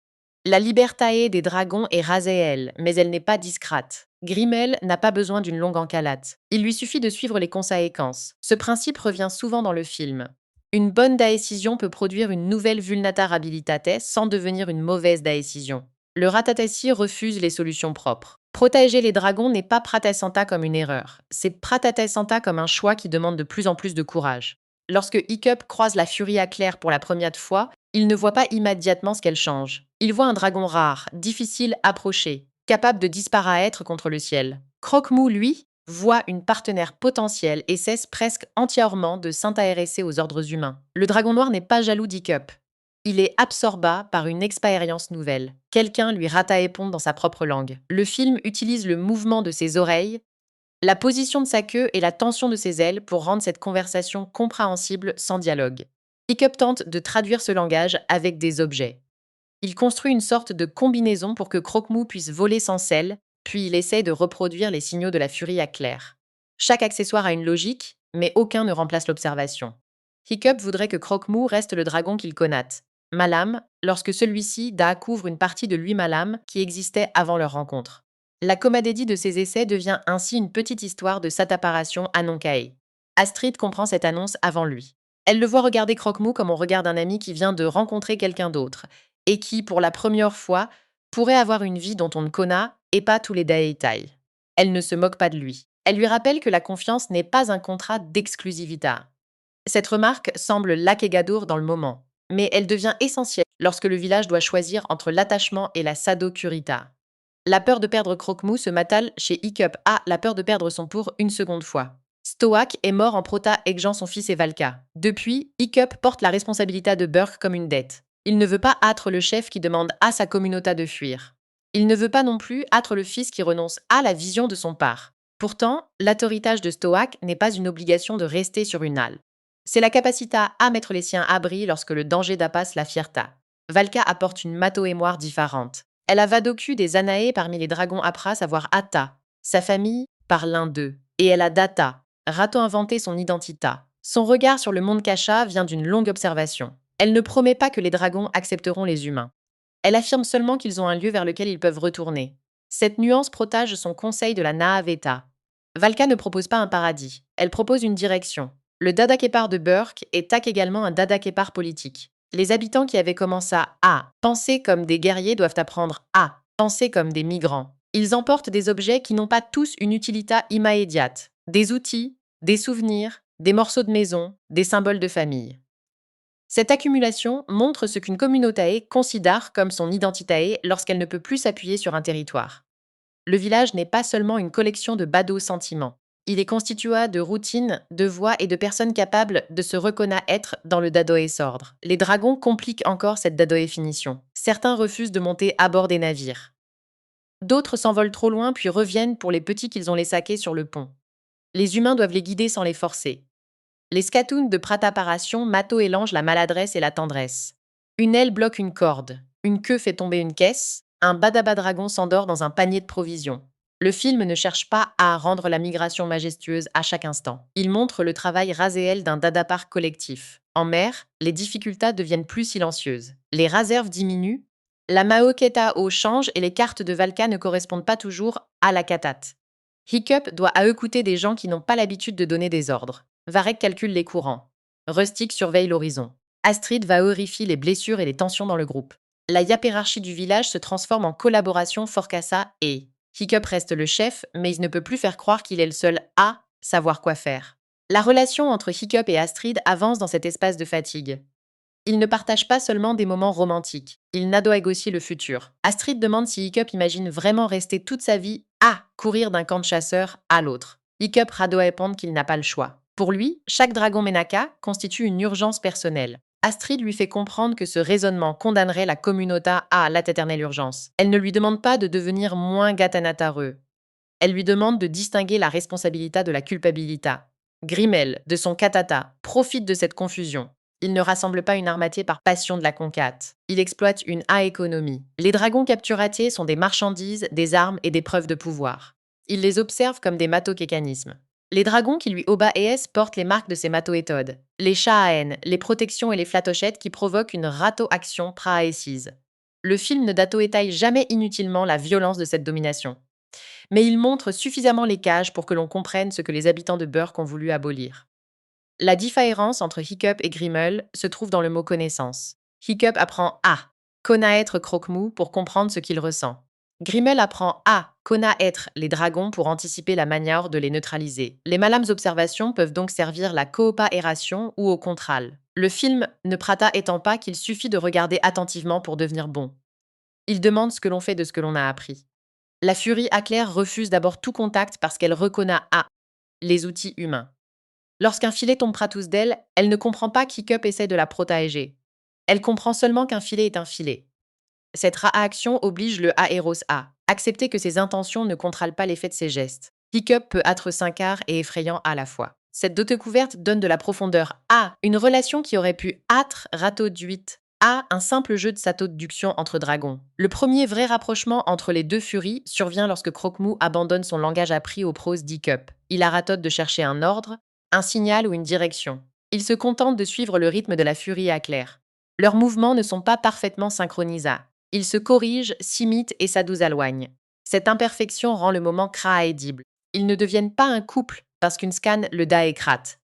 La libertae des dragons est rasée elle, mais elle n'est pas discrète. Grimmel n'a pas besoin d'une longue encalate. Il lui suffit de suivre les conséquences. Ce principe revient souvent dans le film. Une bonne décision peut produire une nouvelle vulnata habilitate sans devenir une mauvaise décision. Le ratatessi refuse les solutions propres. Protéger les dragons n'est pas pratesanta comme une erreur. C'est pratatesanta comme un choix qui demande de plus en plus de courage. Lorsque Hiccup croise la furie à Claire pour la première fois, il ne voit pas immédiatement ce qu'elle change. Il voit un dragon rare, difficile à approcher, capable de disparaître contre le ciel. Croque-Mou, lui, voit une partenaire potentielle et cesse presque entièrement de s'intéresser aux ordres humains. Le dragon noir n'est pas jaloux d'Hiccup. Il est absorbé par une expérience nouvelle. Quelqu'un lui rataépond dans sa propre langue. Le film utilise le mouvement de ses oreilles, la position de sa queue et la tension de ses ailes pour rendre cette conversation compréhensible sans dialogue. Hiccup tente de traduire ce langage avec des objets. Il construit une sorte de combinaison pour que Croque-Mou puisse voler sans selle, puis il essaie de reproduire les signaux de la furie à Claire. Chaque accessoire a une logique, mais aucun ne remplace l'observation. Hiccup voudrait que Croque-Mou reste le dragon qu'il connaît, Malam, lorsque celui-ci couvre une partie de lui Malam qui existait avant leur rencontre. La comédie de ces essais devient ainsi une petite histoire de sataparation à Nonkae. Astrid comprend cette annonce avant lui. Elle le voit regarder Croque-Mou comme on regarde un ami qui vient de rencontrer quelqu'un d'autre, et qui, pour la première fois, pourrait avoir une vie dont on ne connaît et pas tous les détails. Elle ne se moque pas de lui. Elle lui rappelle que la confiance n'est pas un contrat d'exclusivité. Cette remarque semble lakegadour dans le moment, mais elle devient essentielle lorsque le village doit choisir entre l'attachement et la sadocurita. La peur de perdre Croque-Mou se matale chez Hiccup à la peur de perdre son pour une seconde fois. Stoak est mort en prota-égeant son fils et Valka. Depuis, Hiccup porte la responsabilité de Burke comme une dette. Il ne veut pas être le chef qui demande à sa communauté de fuir. Il ne veut pas non plus être le fils qui renonce à la vision de son père. Pourtant, l'autoritage de Stoak n'est pas une obligation de rester sur une halle. C'est la capacité à mettre les siens à abri lorsque le danger dépasse la fierté. Valka apporte une mato-émoire différente. Elle a vadocu des Anae parmi les dragons après savoir Atta, sa famille, par l'un d'eux. Et elle a Data, rato inventé son identité. Son regard sur le monde Kasha vient d'une longue observation. Elle ne promet pas que les dragons accepteront les humains. Elle affirme seulement qu'ils ont un lieu vers lequel ils peuvent retourner. Cette nuance protège son conseil de la Naaveta. Valka ne propose pas un paradis, elle propose une direction. Le Dadakepar de Burke est également un Dadakepar politique. Les habitants qui avaient commencé à penser comme des guerriers doivent apprendre à penser comme des migrants. Ils emportent des objets qui n'ont pas tous une utilité immédiate. Des outils, des souvenirs, des morceaux de maison, des symboles de famille. Cette accumulation montre ce qu'une communauté considère comme son identité lorsqu'elle ne peut plus s'appuyer sur un territoire. Le village n'est pas seulement une collection de badauds sentiments. Il est constitué de routines, de voix et de personnes capables de se reconnaître dans le dadoé sordre. Les dragons compliquent encore cette dadoé finition. Certains refusent de monter à bord des navires. D'autres s'envolent trop loin puis reviennent pour les petits qu'ils ont laissés sur le pont. Les humains doivent les guider sans les forcer. Les scatounes de prataparation mato-élangent la maladresse et la tendresse. Une aile bloque une corde, une queue fait tomber une caisse, un badaba-dragon s'endort dans un panier de provisions. Le film ne cherche pas à rendre la migration majestueuse à chaque instant. Il montre le travail raséel d'un dadapar collectif. En mer, les difficultés deviennent plus silencieuses. Les réserves diminuent, la maoketa au change et les cartes de Valka ne correspondent pas toujours à la katate. Hiccup doit écouter des gens qui n'ont pas l'habitude de donner des ordres. Varek calcule les courants. Rustic surveille l'horizon. Astrid va horrifier les blessures et les tensions dans le groupe. La hiérarchie du village se transforme en collaboration Forcassa et Hiccup reste le chef, mais il ne peut plus faire croire qu'il est le seul à savoir quoi faire. La relation entre Hiccup et Astrid avance dans cet espace de fatigue. Ils ne partagent pas seulement des moments romantiques, ils nadoiguent aussi le futur. Astrid demande si Hiccup imagine vraiment rester toute sa vie à courir d'un camp de chasseurs à l'autre. Hiccup répond qu'il n'a pas le choix. Pour lui, chaque dragon Menaka constitue une urgence personnelle. Astrid lui fait comprendre que ce raisonnement condamnerait la communauté à la éternelle urgence. Elle ne lui demande pas de devenir moins gatanatareux. Elle lui demande de distinguer la responsabilité de la culpabilité. Grimmel, de son katata, profite de cette confusion. Il ne rassemble pas une armatier par passion de la conquête. Il exploite une économie. Les dragons capturatés sont des marchandises, des armes et des preuves de pouvoir. Il les observe comme des matokécanismes. Les dragons qui lui obéissent portent les marques de ces mato-étodes. Les chats à haine, les protections et les flatochettes qui provoquent une rato-action praécise. Le film ne dato-étaille jamais inutilement la violence de cette domination. Mais il montre suffisamment les cages pour que l'on comprenne ce que les habitants de Burke ont voulu abolir. La différence entre Hiccup et Grimmel se trouve dans le mot connaissance. Hiccup apprend à connaître Croque-Mou pour comprendre ce qu'il ressent. Grimmel apprend à connaître les dragons pour anticiper la manière de les neutraliser. Les malames observations peuvent donc servir la coopération ou au contral. Le film ne prata étant pas qu'il suffit de regarder attentivement pour devenir bon. Il demande ce que l'on fait de ce que l'on a appris. La furie Aclair refuse d'abord tout contact parce qu'elle reconnaît les outils humains. Lorsqu'un filet tombe tous d'elle, elle ne comprend pas qu'Hiccup essaie de la protéger. Elle comprend seulement qu'un filet est un filet. Cette réaction oblige le Aéros à accepter que ses intentions ne contrôlent pas l'effet de ses gestes. Hiccup peut être cinquard et effrayant à la fois. Cette découverte donne de la profondeur à une relation qui aurait pu être ratoduite à un simple jeu de sato-duction entre dragons. Le premier vrai rapprochement entre les deux furies survient lorsque Croque-Mou abandonne son langage appris aux pros d'Hiccup. Il arrête de chercher un ordre, un signal ou une direction. Il se contente de suivre le rythme de la furie Aclair. Leurs mouvements ne sont pas parfaitement synchronisés. Ils se corrigent, s'imitent et s'adoualoignent. Cette imperfection rend le moment crédible. Ils ne deviennent pas un couple parce qu'une scan le écrate.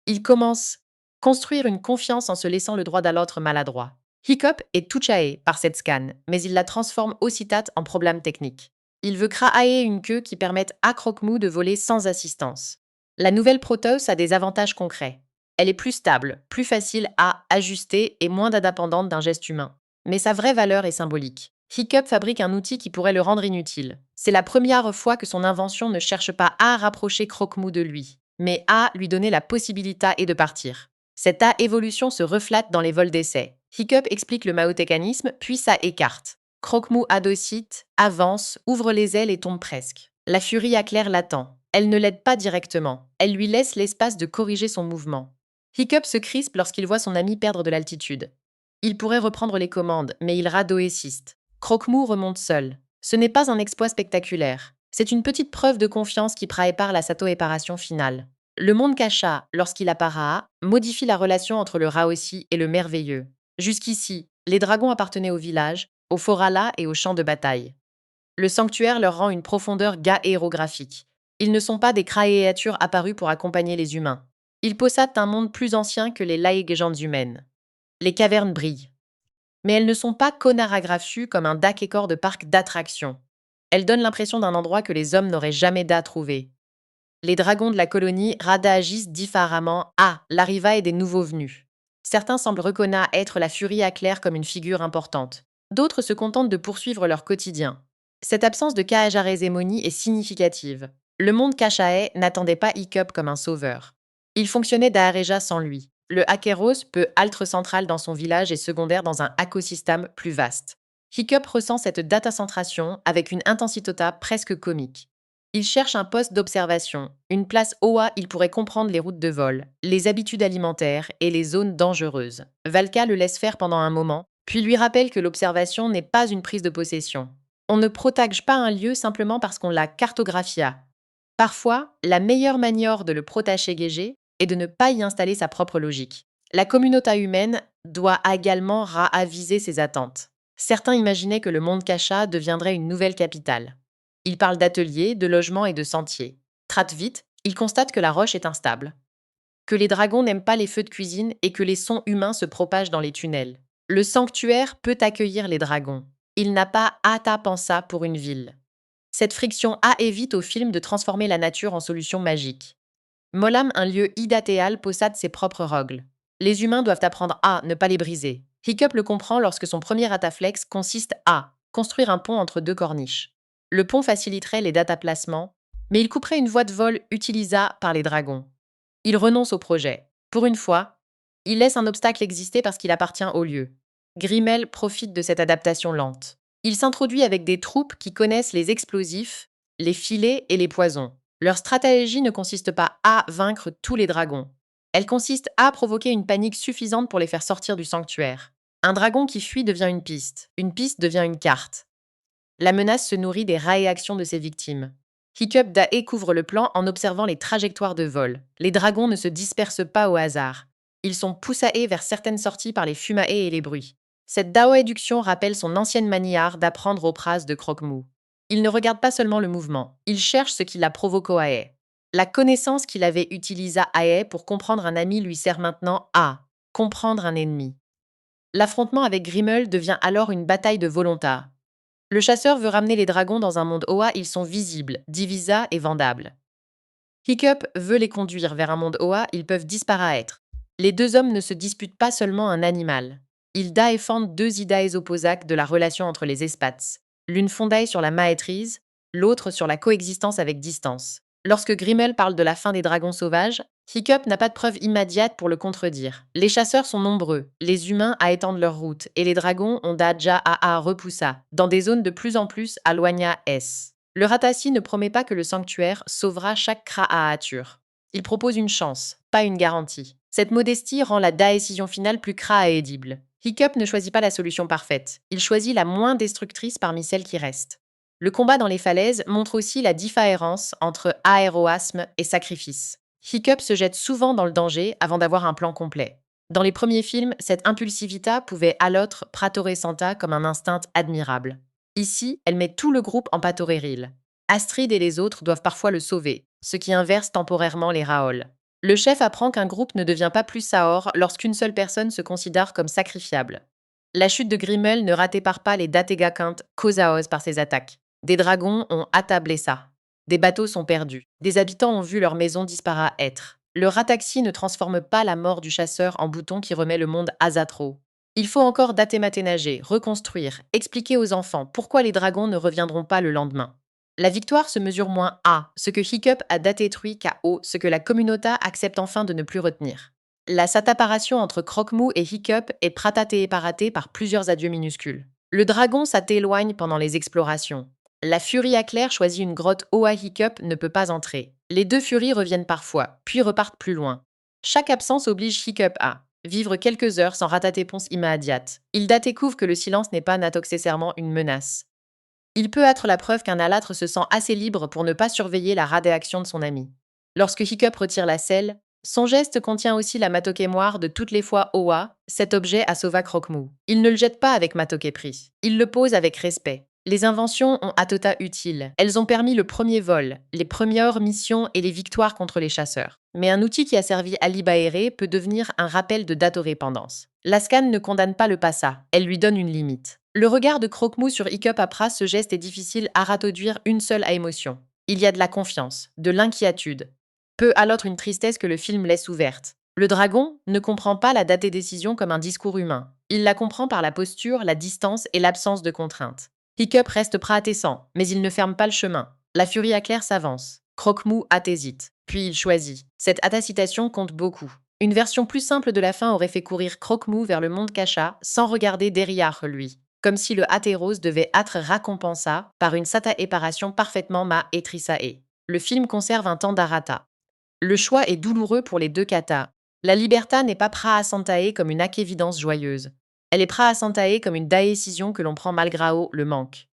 Ils commencent à construire une confiance en se laissant le droit à l'autre maladroit. Hiccup est touché par cette scan, mais il la transforme aussitôt en problème technique. Il veut créer une queue qui permette à Croque-Mou de voler sans assistance. La nouvelle Protoss a des avantages concrets. Elle est plus stable, plus facile à ajuster et moins dépendante d'un geste humain. Mais sa vraie valeur est symbolique. Hiccup fabrique un outil qui pourrait le rendre inutile. C'est la première fois que son invention ne cherche pas à rapprocher Croque-Mou de lui, mais à lui donner la possibilité de partir. Cette évolution se reflète dans les vols d'essai. Hiccup explique le maotécanisme, puis ça écarte. Croque-Mou adocite, avance, ouvre les ailes et tombe presque. La furie Aclair l'attend. Elle ne l'aide pas directement. Elle lui laisse l'espace de corriger son mouvement. Hiccup se crispe lorsqu'il voit son ami perdre de l'altitude. Il pourrait reprendre les commandes, mais il radoéciste. Croque-Mou remonte seul. Ce n'est pas un exploit spectaculaire. C'est une petite preuve de confiance qui prépare la sato-éparation finale. Le monde Kasha, lorsqu'il apparaît, modifie la relation entre le Raossi et le merveilleux. Jusqu'ici, les dragons appartenaient au village, au Forala et au champ de bataille. Le sanctuaire leur rend une profondeur héérographique. Ils ne sont pas des créatures apparues pour accompagner les humains. Ils possèdent un monde plus ancien que les légendes humaines. Les cavernes brillent. Mais elles ne sont pas conaragraphues comme un décor de parc d'attractions. Elles donnent l'impression d'un endroit que les hommes n'auraient jamais trouvé. Les dragons de la colonie réagissent différemment à l'arrivée des nouveaux venus. Certains semblent reconnaître la furie Aclair comme une figure importante. D'autres se contentent de poursuivre leur quotidien. Cette absence de Kahajarezémonie est significative. Le monde Kashae n'attendait pas Hiccup comme un sauveur. Il fonctionnait d'Areja sans lui. Le Akeros peut être central dans son village et secondaire dans un écosystème plus vaste. Hiccup ressent cette datacentration avec une intensité presque comique. Il cherche un poste d'observation, une place où il pourrait comprendre les routes de vol, les habitudes alimentaires et les zones dangereuses. Valka le laisse faire pendant un moment, puis lui rappelle que l'observation n'est pas une prise de possession. On ne protège pas un lieu simplement parce qu'on l'a cartographié. Parfois, la meilleure manière de le protéger est de ne pas y installer sa propre logique. La communauté humaine doit également réaviser ses attentes. Certains imaginaient que le monde Kasha deviendrait une nouvelle capitale. Ils parlent d'ateliers, de logements et de sentiers. Très vite, ils constatent que la roche est instable, que les dragons n'aiment pas les feux de cuisine et que les sons humains se propagent dans les tunnels. Le sanctuaire peut accueillir les dragons. Il n'a pas à penser pour une ville. Cette friction évite au film de transformer la nature en solution magique. Molam, un lieu idéal, possède ses propres règles. Les humains doivent apprendre à ne pas les briser. Hiccup le comprend lorsque son premier ataflex consiste à construire un pont entre deux corniches. Le pont faciliterait les dataplacements, mais il couperait une voie de vol utilisée par les dragons. Il renonce au projet. Pour une fois, Il laisse un obstacle exister parce qu'il appartient au lieu. Grimmel profite de cette adaptation lente. Il s'introduit avec des troupes qui connaissent les explosifs, les filets et les poisons. Leur stratégie ne consiste pas à vaincre tous les dragons. Elle consiste à provoquer une panique suffisante pour les faire sortir du sanctuaire. Un dragon qui fuit devient une piste devient une carte. La menace se nourrit des réactions de ses victimes. Hiccup Dae couvre le plan en observant les trajectoires de vol. Les dragons ne se dispersent pas au hasard. Ils sont poussaés vers certaines sorties par les fumaes et les bruits. Cette Dao-éduction rappelle son ancienne manière d'apprendre aux phrases de Croque-Mou. Il ne regarde pas seulement le mouvement, il cherche ce qui l'a provoqué à Ae. La connaissance qu'il avait utilisée à Ae pour comprendre un ami lui sert maintenant à comprendre un ennemi. L'affrontement avec Grimmel devient alors une bataille de volontas. Le chasseur veut ramener les dragons dans un monde Oa, ils sont visibles, divisa et vendables. Hiccup veut les conduire vers un monde Oa, ils peuvent disparaître. Les deux hommes ne se disputent pas seulement un animal. Ils défendent deux idées opposaques de la relation entre les espats. L'une fondée sur la maîtrise, l'autre sur la coexistence avec distance. Lorsque Grimmel parle de la fin des dragons sauvages, Hiccup n'a pas de preuve immédiate pour le contredire. Les chasseurs sont nombreux, les humains à étendre leur route, et les dragons ont déjà à repousser, dans des zones de plus en plus éloignées S. Le Ratassi ne promet pas que le sanctuaire sauvera chaque créature. Il propose une chance, pas une garantie. Cette modestie rend la décision finale plus crédible. Hiccup ne choisit pas la solution parfaite, il choisit la moins destructrice parmi celles qui restent. Le combat dans les falaises montre aussi la différence entre héroïsme et sacrifice. Hiccup se jette souvent dans le danger avant d'avoir un plan complet. Dans les premiers films, cette impulsivité pouvait à l'autre Pratore Santa comme un instinct admirable. Ici, elle met tout le groupe en patoréril. Astrid et les autres doivent parfois le sauver, ce qui inverse temporairement les rôles. Le chef apprend qu'un groupe ne devient pas plus saor lorsqu'une seule personne se considère comme sacrifiable. La chute de Grimmel ne ratépare pas les Dategakant Kosaos par ses attaques. Des dragons ont attablé ça. Des bateaux sont perdus. Des habitants ont vu leur maison disparaître. Le Rataxi ne transforme pas la mort du chasseur en bouton qui remet le monde à Zatro. Il faut encore datématénager, reconstruire, expliquer aux enfants pourquoi les dragons ne reviendront pas le lendemain. La victoire se mesure moins à ce que Hiccup a détruit qu'à ce que la communauté accepte enfin de ne plus retenir. La sataparation entre Croque-Mou et Hiccup est pratatéparatée par plusieurs adieux minuscules. Le dragon s'éloigne pendant les explorations. La furie à clair choisit une grotte Oa Hiccup ne peut pas entrer. Les deux furies reviennent parfois, puis repartent plus loin. Chaque absence oblige Hiccup à vivre quelques heures sans ratatéponce immédiate. Il découvre que le silence n'est pas nécessairement une menace. Il peut être la preuve qu'un alâtre se sent assez libre pour ne pas surveiller la réaction de son ami. Lorsque Hiccup retire la selle, son geste contient aussi la matoke-moire de toutes les fois Oa, cet objet a sauvé Croque-Mou. Il ne le jette pas avec matoke pris. Il le pose avec respect. Les inventions ont atota utile. Elles ont permis le premier vol, les premières missions et les victoires contre les chasseurs. Mais un outil qui a servi à libérer peut devenir un rappel de datorépendance. Lascan ne condamne pas le passa, elle lui donne une limite. Le regard de Croque-Mou sur Hiccup après ce geste est difficile à retraduire une seule émotion. Il y a de la confiance, de l'inquiétude. Peu à l'autre une tristesse que le film laisse ouverte. Le dragon ne comprend pas la date des décisions comme un discours humain. Il la comprend par la posture, la distance et l'absence de contraintes. Hiccup reste prêt-à-tessant, mais il ne ferme pas le chemin. La furie à clair s'avance. Croque-Mou hésite. Puis il choisit. Cette hésitation compte beaucoup. Une version plus simple de la fin aurait fait courir Croque-Mou vers le monde Cacha sans regarder derrière lui. Comme si le Hateros devait être récompensé par une sataéparation parfaitement maîtrisae. Le film conserve un temps d'arata. Le choix est douloureux pour les deux katas. La liberté n'est pas praasantae comme une évidence joyeuse. Elle est praasantae comme une décision que l'on prend malgré le manque.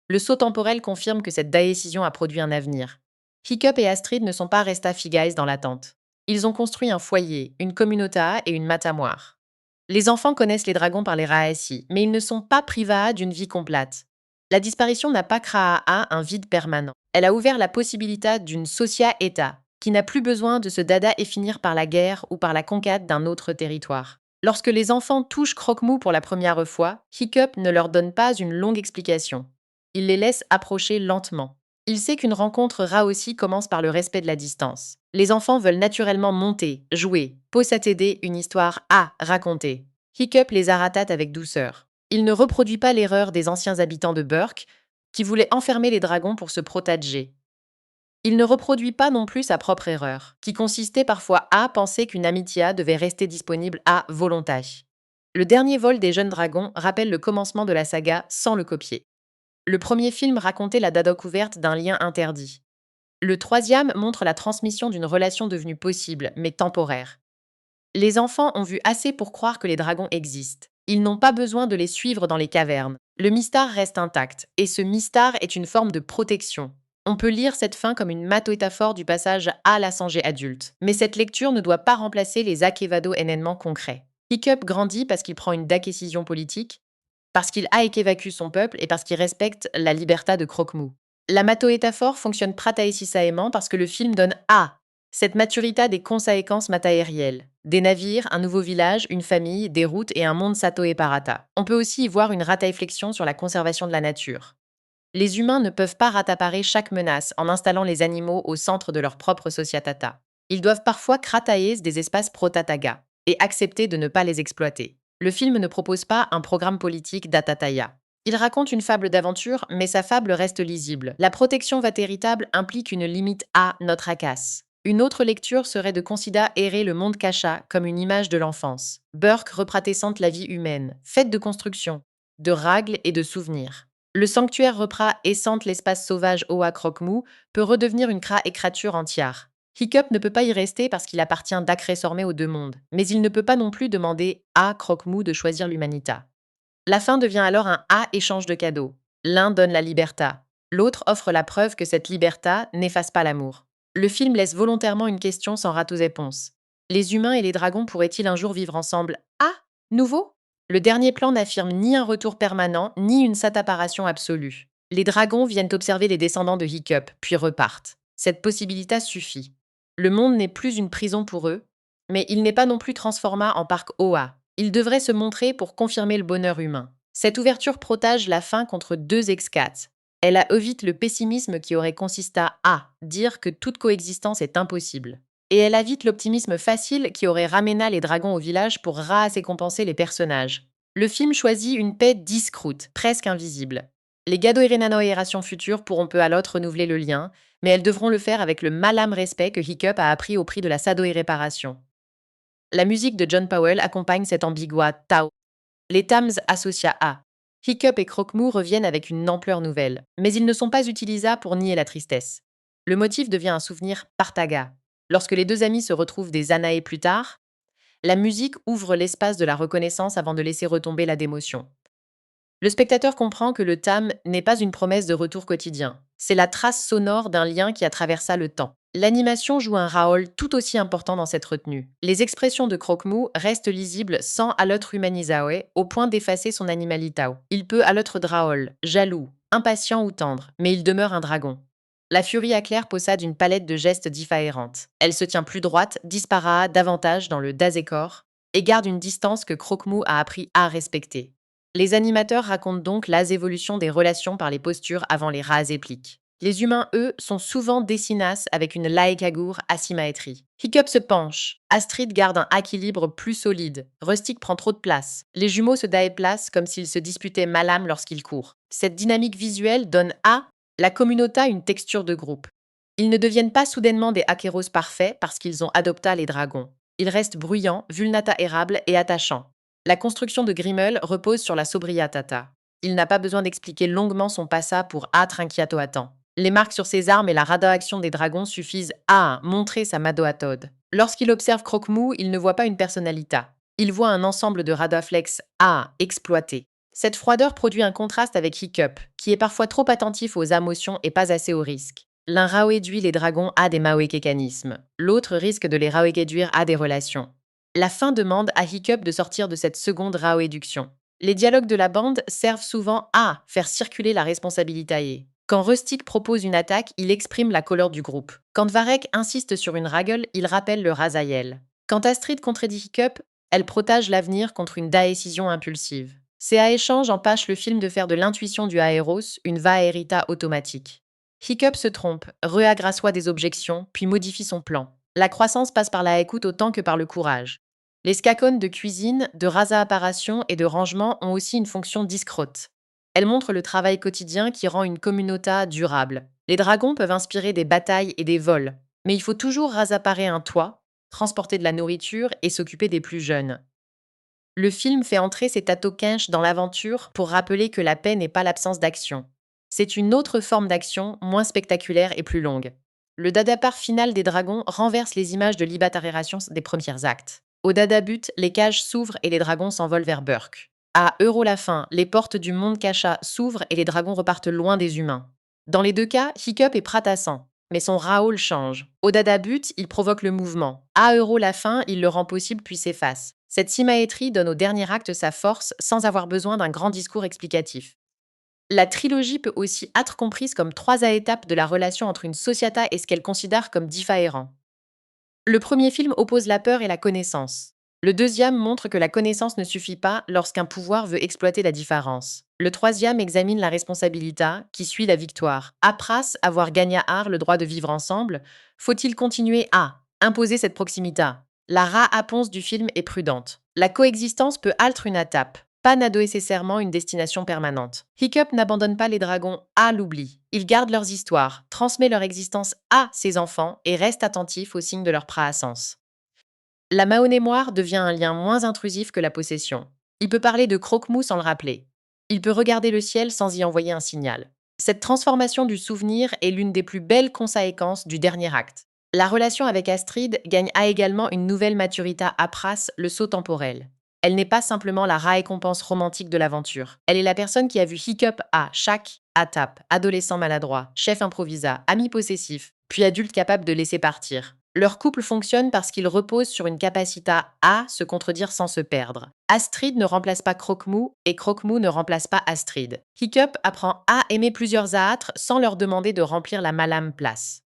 Le saut temporel confirme que cette décision a produit un avenir. Hiccup et Astrid ne sont pas restés figés dans l'attente. Ils ont construit un foyer, une communauté et une matamoire. Les enfants connaissent les dragons par les Raessi, mais ils ne sont pas privés d'une vie complète. La disparition n'a pas créé un vide permanent. Elle a ouvert la possibilité d'une socia-état, qui n'a plus besoin de se dada et finir par la guerre ou par la conquête d'un autre territoire. Lorsque les enfants touchent Croque-Mou pour la première fois, Hiccup ne leur donne pas une longue explication. Il les laisse approcher lentement. Il sait qu'une rencontre Raossi commence par le respect de la distance. Les enfants veulent naturellement monter, jouer, posséder une histoire à raconter. Hiccup les arratate avec douceur. Il ne reproduit pas l'erreur des anciens habitants de Burke, qui voulaient enfermer les dragons pour se protéger. Il ne reproduit pas non plus sa propre erreur, qui consistait parfois à penser qu'une Amitia devait rester disponible à volonté. Le dernier vol des jeunes dragons rappelle le commencement de la saga sans le copier. Le premier film racontait la dadoc ouverte d'un lien interdit. Le troisième montre la transmission d'une relation devenue possible, mais temporaire. Les enfants ont vu assez pour croire que les dragons existent. Ils n'ont pas besoin de les suivre dans les cavernes. Le mystère reste intact, et ce mystère est une forme de protection. On peut lire cette fin comme une métaphore du passage à la sangée adulte. Mais cette lecture ne doit pas remplacer les akevado événements concrets. Hiccup grandit parce qu'il prend une décision politique, parce qu'il a évacué son peuple et parce qu'il respecte la liberté de Croque-Mou. La matoétaphore fonctionne prataïcisaément parce que le film donne à cette maturité des conséquences matérielles. Des navires, un nouveau village, une famille, des routes et un monde sato et parata. On peut aussi y voir une réflexion sur la conservation de la nature. Les humains ne peuvent pas rataparer chaque menace en installant les animaux au centre de leur propre sociatata. Ils doivent parfois krataïs des espaces protataga et accepter de ne pas les exploiter. Le film ne propose pas un programme politique d'atataya. Il raconte une fable d'aventure, mais sa fable reste lisible. La protection véritable implique une limite à notre acasse. Une autre lecture serait de considérer le monde Kasha comme une image de l'enfance. Burke repratessante la vie humaine, faite de constructions, de règles et de souvenirs. Le sanctuaire reprat essente l'espace sauvage Oa Croque-Mou peut redevenir une créature entière. Hiccup ne peut pas y rester parce qu'il appartient d'acrésormé aux deux mondes, mais il ne peut pas non plus demander à Croque-Mou de choisir l'humanita. La fin devient alors un échange de cadeaux. L'un donne la liberta, l'autre offre la preuve que cette liberta n'efface pas l'amour. Le film laisse volontairement une question sans réponse. Les humains et les dragons pourraient-ils un jour vivre ensemble nouveau? Le dernier plan n'affirme ni un retour permanent, ni une sataparation absolue. Les dragons viennent observer les descendants de Hiccup, puis repartent. Cette possibilité suffit. Le monde n'est plus une prison pour eux, mais il n'est pas non plus transformé en parc Oa. Il devrait se montrer pour confirmer le bonheur humain. Cette ouverture protège la fin contre deux excats. Elle évite le pessimisme qui aurait consisté à dire que toute coexistence est impossible. Et elle évite l'optimisme facile qui aurait ramené les dragons au village pour récompenser les personnages. Le film choisit une paix discrète, presque invisible. Les gado-générations futures pourront peu à l'autre renouveler le lien, mais elles devront le faire avec le malam respect que Hiccup a appris au prix de la sado et réparation. La musique de John Powell accompagne cette ambigua Tao. Les Tams associés à Hiccup et Croque-Mou reviennent avec une ampleur nouvelle, mais ils ne sont pas utilisables pour nier la tristesse. Le motif devient un souvenir partaga. Lorsque les deux amis se retrouvent des années plus tard, la musique ouvre l'espace de la reconnaissance avant de laisser retomber la démotion. Le spectateur comprend que le tam n'est pas une promesse de retour quotidien. C'est la trace sonore d'un lien qui a traversé le temps. L'animation joue un rôle tout aussi important dans cette retenue. Les expressions de Croque-Mou restent lisibles sans à l'autre humanisawe, au point d'effacer son animalitao. Il peut à l'autre drôle, jaloux, impatient ou tendre, mais il demeure un dragon. La furie éclair possède une palette de gestes différentes. Elle se tient plus droite, disparaît davantage dans le dazécor, et garde une distance que Croque-Mou a appris à respecter. Les animateurs racontent donc les évolutions des relations par les postures avant les épliques. Les humains, eux, sont souvent dessinaces avec une laekagour asymétrie. Hiccup se penche. Astrid garde un équilibre plus solide. Rustic prend trop de place. Les jumeaux se déplacent comme s'ils se disputaient malam lorsqu'ils courent. Cette dynamique visuelle donne à la communauté une texture de groupe. Ils ne deviennent pas soudainement des akéros parfaits parce qu'ils ont adopté les dragons. Ils restent bruyants, vulnérables et attachants. La construction de Grimmel repose sur la sobriatata. Il n'a pas besoin d'expliquer longuement son passat pour inquiato à temps. Les marques sur ses armes et la radioaction des dragons suffisent à montrer sa madoatode. Lorsqu'il observe Croque-Mou, il ne voit pas une personnalité. Il voit un ensemble de radaflex à exploiter. Cette froideur produit un contraste avec Hiccup, qui est parfois trop attentif aux émotions et pas assez aux risques. L'un réduit les dragons à des maoékécanismes. L'autre risque de les réduire à des relations. La fin demande à Hiccup de sortir de cette seconde réduction. Les dialogues de la bande servent souvent à faire circuler la responsabilité. Quand Rustic propose une attaque, il exprime la colère du groupe. Quand Varek insiste sur une règle, il rappelle le Razael. Quand Astrid contredit Hiccup, elle protège l'avenir contre une décision impulsive. Ces échanges empêchent le film de faire de l'intuition du aéros une vaerita automatique. Hiccup se trompe, reagrassoit des objections, puis modifie son plan. La croissance passe par la écoute autant que par le courage. Les scacones de cuisine, de rasa-apparition et de rangement ont aussi une fonction discrète. Elle montre le travail quotidien qui rend une communauté durable. Les dragons peuvent inspirer des batailles et des vols, mais il faut toujours rasaparer un toit, transporter de la nourriture et s'occuper des plus jeunes. Le film fait entrer ces Tatokench dans l'aventure pour rappeler que la paix n'est pas l'absence d'action. C'est une autre forme d'action, moins spectaculaire et plus longue. Le dadapar final des dragons renverse les images de libertation des premiers actes. Au dadabut, les cages s'ouvrent et les dragons s'envolent vers Burke. À Euro la fin, les portes du monde Kasha s'ouvrent et les dragons repartent loin des humains. Dans les deux cas, Hiccup est Pratassan, mais son Raoul change. Au dadabut, il provoque le mouvement. À Euro la fin, il le rend possible puis s'efface. Cette symétrie donne au dernier acte sa force sans avoir besoin d'un grand discours explicatif. La trilogie peut aussi être comprise comme trois étapes de la relation entre une société et ce qu'elle considère comme différent. Le premier film oppose la peur et la connaissance. Le deuxième montre que la connaissance ne suffit pas lorsqu'un pouvoir veut exploiter la différence. Le troisième examine la responsabilité qui suit la victoire. Après avoir gagné le droit de vivre ensemble, faut-il continuer à imposer cette proximité? La réponse du film est prudente. La coexistence peut être une étape, pas nécessairement une destination permanente. Hiccup n'abandonne pas les dragons à l'oubli. Ils gardent leurs histoires, transmet leur existence à ses enfants et reste attentif aux signes de leur présence. La Mahonémoire devient un lien moins intrusif que la possession. Il peut parler de croque-mou sans le rappeler. Il peut regarder le ciel sans y envoyer un signal. Cette transformation du souvenir est l'une des plus belles conséquences du dernier acte. La relation avec Astrid gagne également une nouvelle maturité après le saut temporel. Elle n'est pas simplement la récompense romantique de l'aventure. Elle est la personne qui a vu Hiccup à chaque étape, adolescent maladroit, chef improvisat, ami possessif, puis adulte capable de laisser partir. Leur couple fonctionne parce qu'il repose sur une capacité à se contredire sans se perdre. Astrid ne remplace pas Croque-Mou et Croque-Mou ne remplace pas Astrid. Hiccup apprend à aimer plusieurs âtres sans leur demander de remplir la malame place.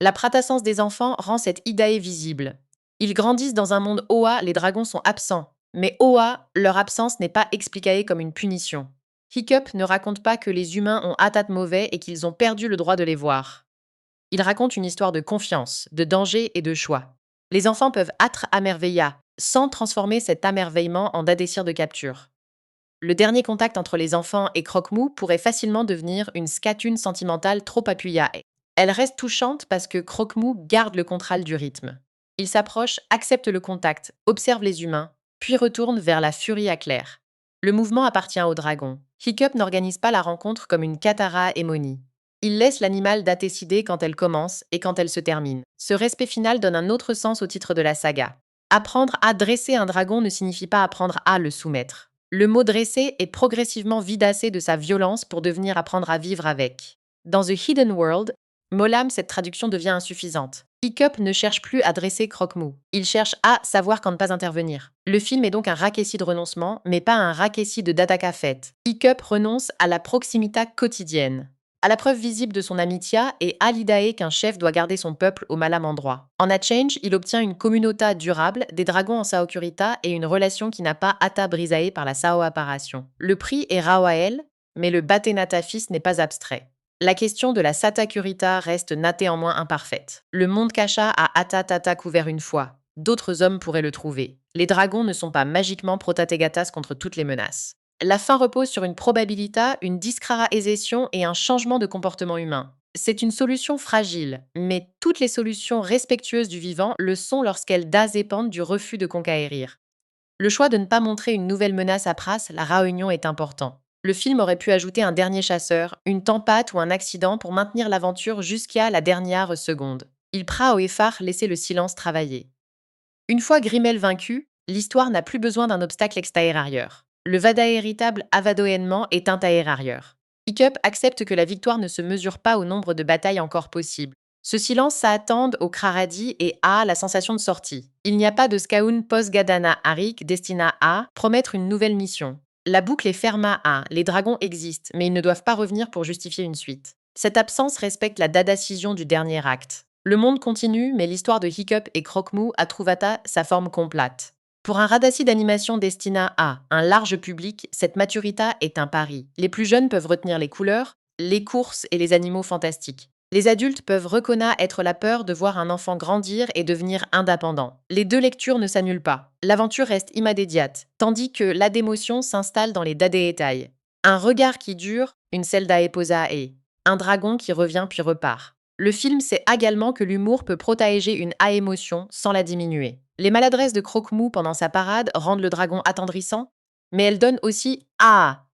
La pratascence des enfants rend cette idée visible. Ils grandissent dans un monde OA, les dragons sont absents. Mais OA, leur absence n'est pas expliquée comme une punition. Hiccup ne raconte pas que les humains ont de mauvais et qu'ils ont perdu le droit de les voir. Il raconte une histoire de confiance, de danger et de choix. Les enfants peuvent être amerveillés, sans transformer cet amerveillement en désir de capture. Le dernier contact entre les enfants et Croque-Mou pourrait facilement devenir une scatune sentimentale trop appuyée. Elle reste touchante parce que Croque-Mou garde le contrôle du rythme. Il s'approche, accepte le contact, observe les humains, puis retourne vers la furie à clair. Le mouvement appartient au dragon. Hiccup n'organise pas la rencontre comme une catara hémonie. Il laisse l'animal décider quand elle commence et quand elle se termine. Ce respect final donne un autre sens au titre de la saga. Apprendre à dresser un dragon ne signifie pas apprendre à le soumettre. Le mot dresser est progressivement vidassé de sa violence pour devenir apprendre à vivre avec. Dans The Hidden World, Molam, cette traduction devient insuffisante. Hiccup ne cherche plus à dresser Croque-Mou. Il cherche à savoir quand ne pas intervenir. Le film est donc un raquessi de renoncement, mais pas un raquessi de dataka fête. Hiccup renonce à la proximité quotidienne, à la preuve visible de son amitié et à l'idée qu'un chef doit garder son peuple au malam endroit. En exchange, il obtient une communauté durable, des dragons en Saokurita et une relation qui n'a pas été brisée par la Sao apparition. Le prix est Raoael, mais le Batenatafis n'est pas abstrait. La question de la Satakurita reste néanmoins imparfaite. Le monde Kasha a Atatata couvert une fois. D'autres hommes pourraient le trouver. Les dragons ne sont pas magiquement protategatas contre toutes les menaces. La fin repose sur une probabilité, une discraisation et un changement de comportement humain. C'est une solution fragile, mais toutes les solutions respectueuses du vivant le sont lorsqu'elles dépendent du refus de conquérir. Le choix de ne pas montrer une nouvelle menace à Pras, la réunion est important. Le film aurait pu ajouter un dernier chasseur, une tempête ou un accident pour maintenir l'aventure jusqu'à la dernière seconde. Il prend au effort laisser le silence travailler. Une fois Grimmel vaincu, l'histoire n'a plus besoin d'un obstacle extérieur. Le vada héritable avadoénement est un taérarieur. Hiccup accepte que la victoire ne se mesure pas au nombre de batailles encore possibles. Ce silence s'attend au Kraradi et à la sensation de sortie. Il n'y a pas de Skaun post-Gadana Arik destina à promettre une nouvelle mission. La boucle est fermée à « les dragons existent, mais ils ne doivent pas revenir pour justifier une suite ». Cette absence respecte la décision du dernier acte. Le monde continue, mais l'histoire de Hiccup et Croque-Mou a trouvé sa forme complète. Pour un radassi d'animation destiné à un large public, cette maturité est un pari. Les plus jeunes peuvent retenir les couleurs, les courses et les animaux fantastiques. Les adultes peuvent reconnaître la peur de voir un enfant grandir et devenir indépendant. Les deux lectures ne s'annulent pas. L'aventure reste immédiate, tandis que la démotion s'installe dans les détails. Un regard qui dure, une Zelda eposa et un dragon qui revient puis repart. Le film sait également que l'humour peut protéger une émotion sans la diminuer. Les maladresses de Croque-Mou pendant sa parade rendent le dragon attendrissant, mais elles donnent aussi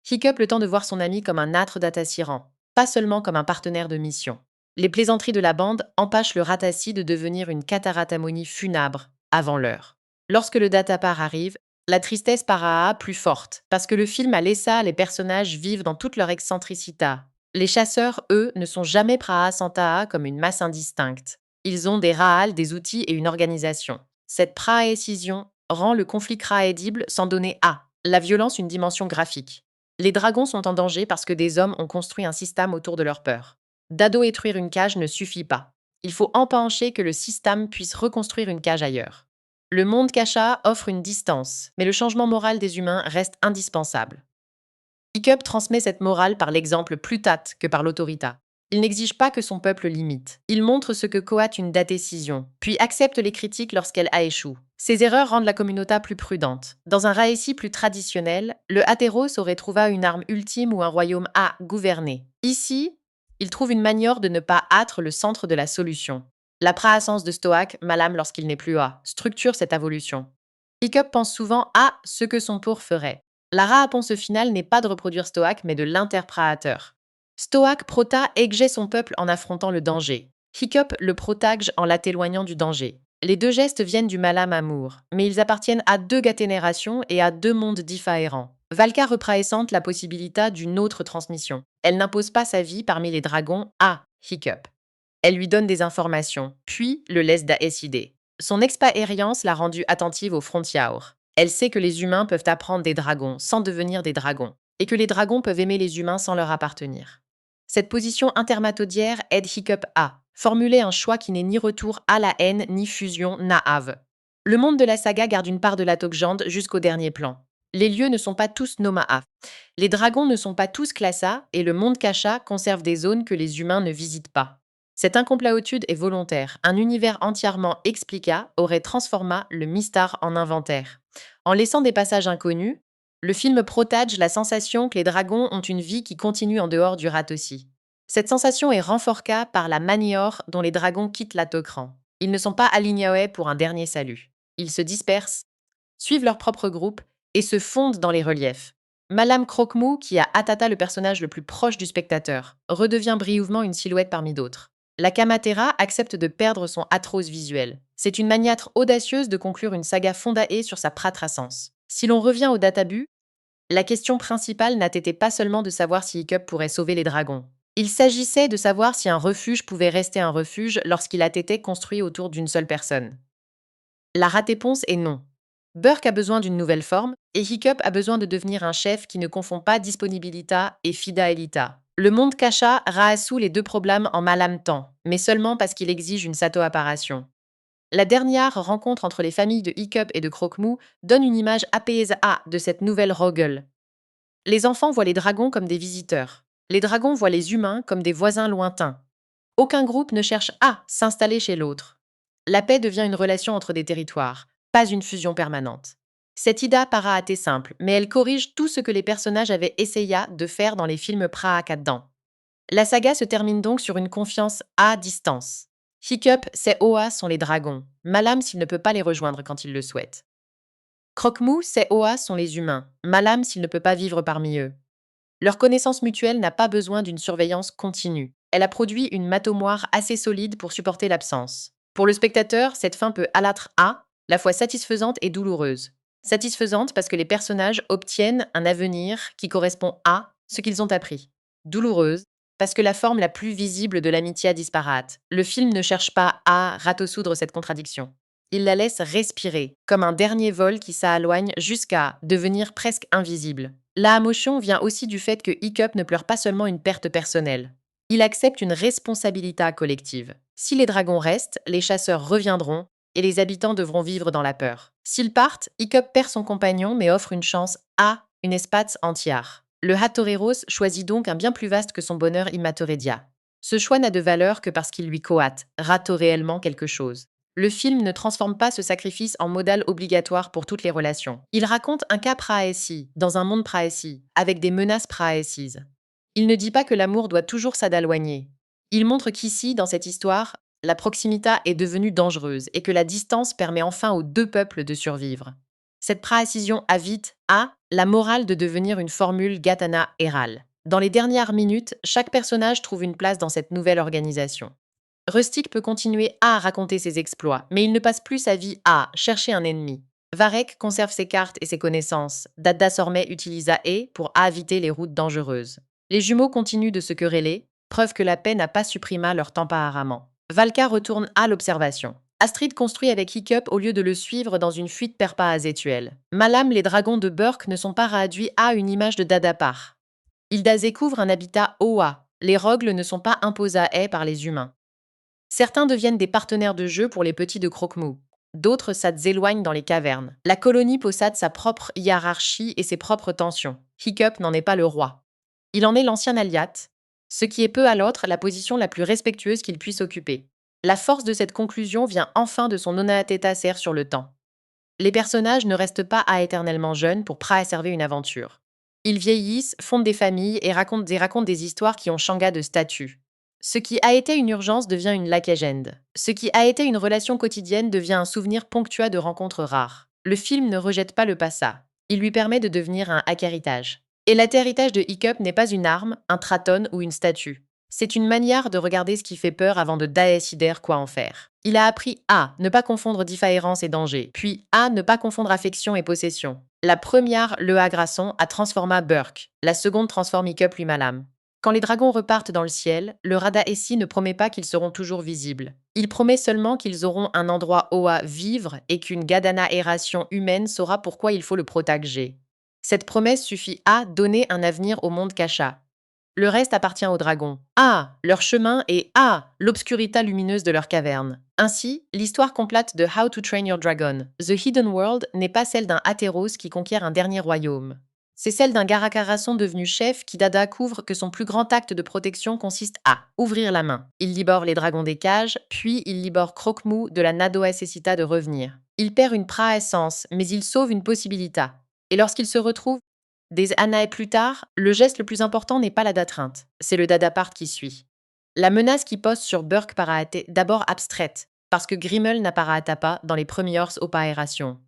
Hiccup le temps de voir son ami comme un âtre d'Atassiran, pas seulement comme un partenaire de mission. Les plaisanteries de la bande empêchent le Ratassi de devenir une cataratamonie funèbre avant l'heure. Lorsque le Datapar arrive, la tristesse para plus forte, parce que le film a laissé les personnages vivre dans toute leur excentricité. Les chasseurs, eux, ne sont jamais praa santa comme une masse indistincte. Ils ont des raals, des outils et une organisation. Cette praécision rend le conflit craédible sans donner la violence une dimension graphique. Les dragons sont en danger parce que des hommes ont construit un système autour de leur peur. Détruire une cage ne suffit pas. Il faut empêcher que le système puisse reconstruire une cage ailleurs. Le monde Kasha offre une distance, mais le changement moral des humains reste indispensable. Hiccup transmet cette morale par l'exemple plus tâte que par l'autorité. Il n'exige pas que son peuple l'imite. Il montre ce que coate une décision, puis accepte les critiques lorsqu'elle a échoué. Ces erreurs rendent la communauté plus prudente. Dans un récit plus traditionnel, le Atheros aurait trouvé une arme ultime ou un royaume à gouverner. Ici, il trouve une manière de ne pas être le centre de la solution. La praessence de Stoic, Malam lorsqu'il n'est plus structure cette évolution. Hiccup pense souvent à ce que son pour ferait. La réponse finale n'est pas de reproduire Stoic, mais de l'interprétateur. Stoic prota égait son peuple en affrontant le danger. Hiccup le protage en l'éloignant du danger. Les deux gestes viennent du Malam amour, mais ils appartiennent à deux générations et à deux mondes différents. Valka représente la possibilité d'une autre transmission. Elle n'impose pas sa vie parmi les dragons à Hiccup. Elle lui donne des informations, puis le laisse décider. Son expérience l'a rendue attentive aux frontières. Elle sait que les humains peuvent apprendre des dragons sans devenir des dragons, et que les dragons peuvent aimer les humains sans leur appartenir. Cette position intermatodiaire aide Hiccup à formuler un choix qui n'est ni retour à la haine, ni fusion naave. Le monde de la saga garde une part de la Togjand jusqu'au dernier plan. Les lieux ne sont pas tous Nomaa. Les dragons ne sont pas tous Klassa, et le monde Kasha conserve des zones que les humains ne visitent pas. Cette incomplétude est volontaire. Un univers entièrement expliqué aurait transformé le mystère en inventaire. En laissant des passages inconnus, le film protège la sensation que les dragons ont une vie qui continue en dehors du Ratossi. Cette sensation est renforcée par la manière dont les dragons quittent la Tok'ran. Ils ne sont pas alignés pour un dernier salut. Ils se dispersent, suivent leur propre groupe et se fondent dans les reliefs. Malam Croque-Mou, qui a Atata le personnage le plus proche du spectateur, redevient brièvement une silhouette parmi d'autres. La Kamatera accepte de perdre son atroce visuel. C'est une manière audacieuse de conclure une saga fondée sur sa pratrascence. Si l'on revient au Databu, la question principale n'a été pas seulement de savoir si Hiccup pourrait sauver les dragons. Il s'agissait de savoir si un refuge pouvait rester un refuge lorsqu'il a été construit autour d'une seule personne. La réponse est non. Burke a besoin d'une nouvelle forme et Hiccup a besoin de devenir un chef qui ne confond pas disponibilité et fidélité. Le monde Kasha résout les deux problèmes en Malam temps, mais seulement parce qu'il exige une sato-apparition. La dernière rencontre entre les familles de Hiccup et de Croque-Mou donne une image apaisée de cette nouvelle Rogel. Les enfants voient les dragons comme des visiteurs. Les dragons voient les humains comme des voisins lointains. Aucun groupe ne cherche à s'installer chez l'autre. La paix devient une relation entre des territoires, pas une fusion permanente. Cette idée paraît assez simple, mais elle corrige tout ce que les personnages avaient essayé de faire dans les films Praakaddan. La saga se termine donc sur une confiance à distance. Hiccup, ses Oa sont les dragons, Malam s'il ne peut pas les rejoindre quand il le souhaite. Croque-Mou, ses Oa sont les humains, Malam s'il ne peut pas vivre parmi eux. Leur connaissance mutuelle n'a pas besoin d'une surveillance continue. Elle a produit une matomoire assez solide pour supporter l'absence. Pour le spectateur, cette fin peut être à la fois satisfaisante et douloureuse. Satisfaisante parce que les personnages obtiennent un avenir qui correspond à ce qu'ils ont appris. Douloureuse parce que la forme la plus visible de l'amitié disparate. Le film ne cherche pas à ratoussoudre cette contradiction. Il la laisse respirer, comme un dernier vol qui s'éloigne jusqu'à devenir presque invisible. La émotion vient aussi du fait que Hiccup ne pleure pas seulement une perte personnelle. Il accepte une responsabilité collective. Si les dragons restent, les chasseurs reviendront et les habitants devront vivre dans la peur. S'ils partent, Hiccup perd son compagnon mais offre une chance à une espace entière. Le Hattoreros choisit donc un bien plus vaste que son bonheur immateredia. Ce choix n'a de valeur que parce qu'il lui coate, rate réellement quelque chose. Le film ne transforme pas ce sacrifice en modèle obligatoire pour toutes les relations. Il raconte un cas précis, dans un monde précis, avec des menaces précises. Il ne dit pas que l'amour doit toujours s'adéloigner. Il montre qu'ici, dans cette histoire, la proximité est devenue dangereuse et que la distance permet enfin aux deux peuples de survivre. Cette précision invite à la morale de devenir une formule Gatana Héral. Dans les dernières minutes, chaque personnage trouve une place dans cette nouvelle organisation. Rustic peut continuer à raconter ses exploits, mais il ne passe plus sa vie à chercher un ennemi. Varek conserve ses cartes et ses connaissances. Dada Sormay utilise A pour éviter les routes dangereuses. Les jumeaux continuent de se quereller, preuve que la paix n'a pas supprimé leur tempérament. Valka retourne à l'observation. Astrid construit avec Hiccup au lieu de le suivre dans une fuite perpétuelle. Malam, les dragons de Burke ne sont pas réduits à une image de Dadapar. Ildazé couvre un habitat Oa. Les rogles ne sont pas imposés à eux par les humains. Certains deviennent des partenaires de jeu pour les petits de Croque-Mou. D'autres s'éloignent dans les cavernes. La colonie possède sa propre hiérarchie et ses propres tensions. Hiccup n'en est pas le roi. Il en est l'ancien aliat, ce qui est peu à l'autre la position la plus respectueuse qu'il puisse occuper. La force de cette conclusion vient enfin de son honnêteté serre sur le temps. Les personnages ne restent pas à éternellement jeunes pour préserver une aventure. Ils vieillissent, fondent des familles et racontent des histoires qui ont changé de statut. Ce qui a été une urgence devient une légende. Ce qui a été une relation quotidienne devient un souvenir ponctuel de rencontres rares. Le film ne rejette pas le passé. Il lui permet de devenir un héritage. Et l'héritage de Hiccup n'est pas une arme, un traton ou une statue. C'est une manière de regarder ce qui fait peur avant de décider quoi en faire. Il a appris à ne pas confondre différence et danger, puis à ne pas confondre affection et possession. La première, le agressant, a transformé Burke. La seconde transforme Hiccup lui Malam. Quand les dragons repartent dans le ciel, le Rada Essi ne promet pas qu'ils seront toujours visibles. Il promet seulement qu'ils auront un endroit où à vivre et qu'une Gadana-ération humaine saura pourquoi il faut le protéger. Cette promesse suffit à donner un avenir au monde Kasha. Le reste appartient aux dragons. À leur chemin et à l'obscurité lumineuse de leur caverne. Ainsi, l'histoire complète de How to Train Your Dragon, The Hidden World, n'est pas celle d'un Atheros qui conquiert un dernier royaume. C'est celle d'un Garakarasson devenu chef qui Dada couvre que son plus grand acte de protection consiste à ouvrir la main. Il libère les dragons des cages, puis il libère Croque-Mou de la Nadoacécita de revenir. Il perd une praessence, mais il sauve une possibilité. Et lorsqu'il se retrouve des années plus tard, le geste le plus important n'est pas la datreinte, c'est le Dadapart qui suit. La menace qui pose sur Burke paraît d'abord abstraite, parce que Grimmel n'apparaît pas dans les premières opérations.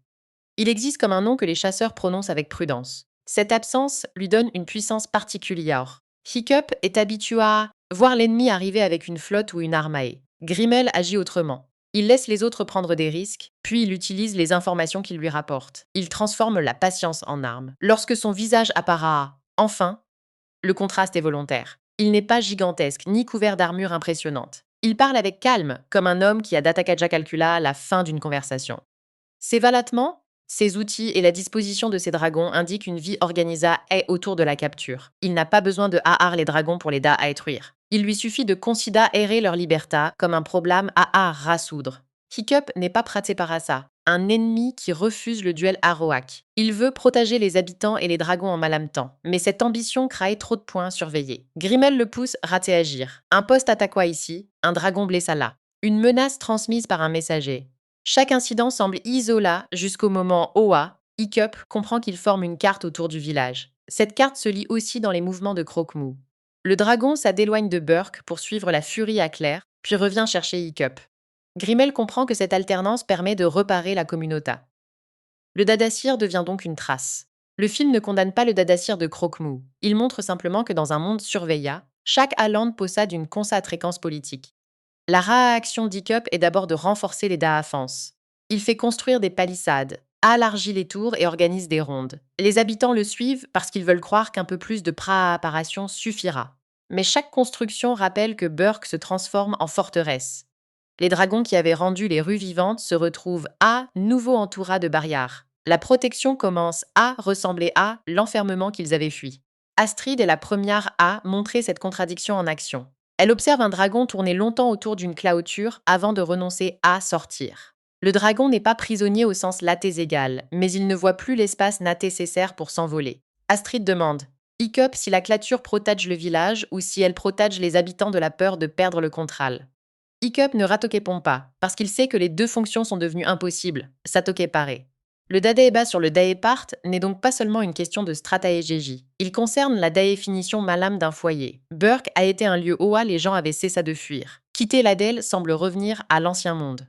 Il existe comme un nom que les chasseurs prononcent avec prudence. Cette absence lui donne une puissance particulière. Hiccup est habitué à voir l'ennemi arriver avec une flotte ou une armée. Grimmel agit autrement. Il laisse les autres prendre des risques, puis il utilise les informations qu'ils lui rapportent. Il transforme la patience en arme. Lorsque son visage apparaît, enfin, le contraste est volontaire. Il n'est pas gigantesque, ni couvert d'armure impressionnante. Il parle avec calme, comme un homme qui a d'Atakaja calcula la fin d'une conversation. Ses valatements, ses outils et la disposition de ses dragons indiquent une vie organisée est autour de la capture. Il n'a pas besoin de haar les dragons pour les à détruire. Il lui suffit de considérer leur liberté comme un problème à rassoudre. Hiccup n'est pas prêté par ça, un ennemi qui refuse le duel Aroak. Il veut protéger les habitants et les dragons en même temps, mais cette ambition crée trop de points surveillés. Grimmel le pousse à agir. Un poste attaquoit ici, un dragon blessa là. Une menace transmise par un messager. Chaque incident semble isolé jusqu'au moment où Hiccup comprend qu'il forme une carte autour du village. Cette carte se lit aussi dans les mouvements de Croque-Mou. Le dragon s'éloigne de Burke pour suivre la furie à Claire, puis revient chercher Hiccup. Grimmel comprend que cette alternance permet de reparer la communauté. Le Dadassir devient donc une trace. Le film ne condamne pas le Dadassir de Croque-Mou. Il montre simplement que dans un monde surveillé, chaque Haaland possède une conséquence politique. La réaction d'Hiccup est d'abord de renforcer les défenses. Il fait construire des palissades, élargit les tours et organise des rondes. Les habitants le suivent parce qu'ils veulent croire qu'un peu plus de préparation suffira. Mais chaque construction rappelle que Burke se transforme en forteresse. Les dragons qui avaient rendu les rues vivantes se retrouvent à nouveau entourés de barrières. La protection commence à ressembler à l'enfermement qu'ils avaient fui. Astrid est la première à montrer cette contradiction en action. Elle observe un dragon tourner longtemps autour d'une clôture avant de renoncer à sortir. Le dragon n'est pas prisonnier au sens latés égal, mais il ne voit plus l'espace nécessaire pour s'envoler. Astrid demande Hiccup si la clôture protège le village ou si elle protège les habitants de la peur de perdre le contrôle. Hiccup ne ratoke-pond pas, parce qu'il sait que les deux fonctions sont devenues impossibles, satoke pare. Le dadaeba sur le daepart n'est donc pas seulement une question de stratégie. Il concerne la définition malam d'un foyer. Burke a été un lieu où les gens avaient cessé de fuir. Quitter l'Adel semble revenir à l'ancien monde.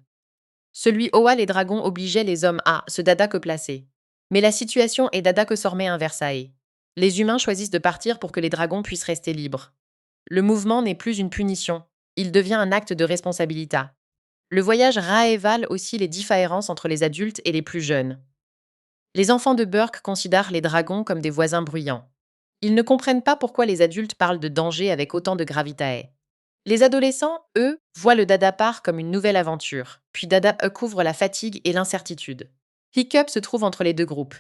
Celui où les dragons obligeaient les hommes à se dada que placer. Mais la situation est dada que sormé inversae. Les humains choisissent de partir pour que les dragons puissent rester libres. Le mouvement n'est plus une punition, il devient un acte de responsabilité. Le voyage révèle aussi les différences entre les adultes et les plus jeunes. Les enfants de Burke considèrent les dragons comme des voisins bruyants. Ils ne comprennent pas pourquoi les adultes parlent de danger avec autant de gravité. Les adolescents, eux, voient le Dadapar comme une nouvelle aventure, puis Dada couvre la fatigue et l'incertitude. Hiccup se trouve entre les deux groupes.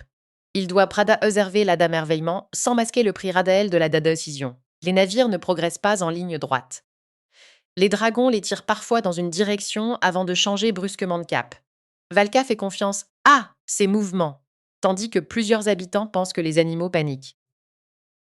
Il doit Prada observer la d'amerveillement sans masquer le prix Radael de la Dada-décision. Les navires ne progressent pas en ligne droite. Les dragons les tirent parfois dans une direction avant de changer brusquement de cap. Valka fait confiance à ces mouvements, tandis que plusieurs habitants pensent que les animaux paniquent.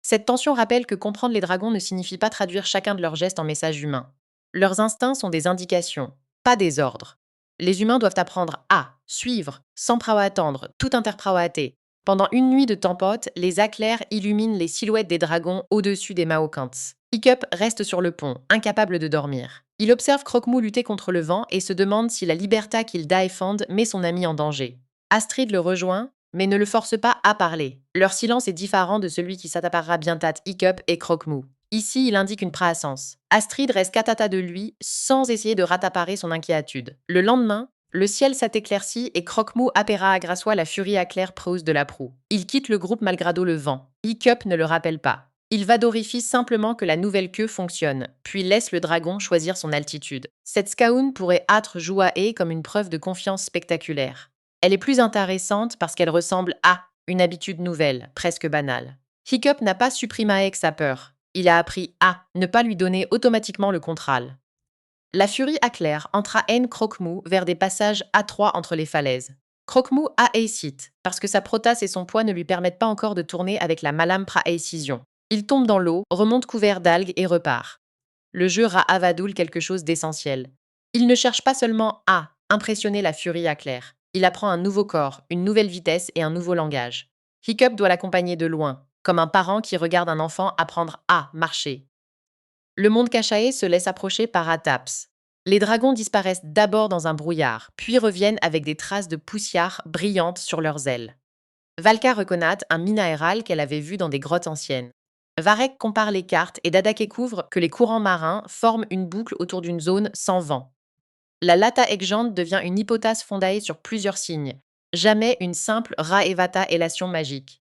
Cette tension rappelle que comprendre les dragons ne signifie pas traduire chacun de leurs gestes en messages humains. Leurs instincts sont des indications, pas des ordres. Les humains doivent apprendre à suivre, sans attendre, tout interpréter. Pendant une nuit de tempête, les éclairs illuminent les silhouettes des dragons au-dessus des Maokants. Hiccup reste sur le pont, incapable de dormir. Il observe Croque-Mou lutter contre le vent et se demande si la liberté qu'il défend met son ami en danger. Astrid le rejoint, mais ne le force pas à parler. Leur silence est différent de celui qui s'attarera bientôt Hiccup et Croque-Mou. Ici, il indique une praessence. Astrid reste catata de lui, sans essayer de rataparer son inquiétude. Le lendemain, le ciel s'éclaircit et Croque-Mou appellera à Grassois la furie à claire prose de la proue. Il quitte le groupe malgrado le vent. Hiccup ne le rappelle pas. Il vadorifie simplement que la nouvelle queue fonctionne, puis laisse le dragon choisir son altitude. Cette skaoun pourrait être jouée comme une preuve de confiance spectaculaire. Elle est plus intéressante parce qu'elle ressemble à une habitude nouvelle, presque banale. Hiccup n'a pas supprimé avec sa peur. Il a appris à ne pas lui donner automatiquement le contral. La furie éclair entraîne Croque-Mou vers des passages étroits entre les falaises. Croque-Mou a hésite, parce que sa protasse et son poids ne lui permettent pas encore de tourner avec la malam praécision. Il tombe dans l'eau, remonte couvert d'algues et repart. Le jeu avadoule quelque chose d'essentiel. Il ne cherche pas seulement à impressionner la furie éclair. Il apprend un nouveau corps, une nouvelle vitesse et un nouveau langage. Hiccup doit l'accompagner de loin, comme un parent qui regarde un enfant apprendre à marcher. Le monde cachaé se laisse approcher par étapes. Les dragons disparaissent d'abord dans un brouillard, puis reviennent avec des traces de poussière brillantes sur leurs ailes. Valka reconnaît un minéral qu'elle avait vu dans des grottes anciennes. Varek compare les cartes et Dada découvre que les courants marins forment une boucle autour d'une zone sans vent. La Lata Ekjand devient une hypothèse fondée sur plusieurs signes, jamais une simple Ra-Evata élation magique.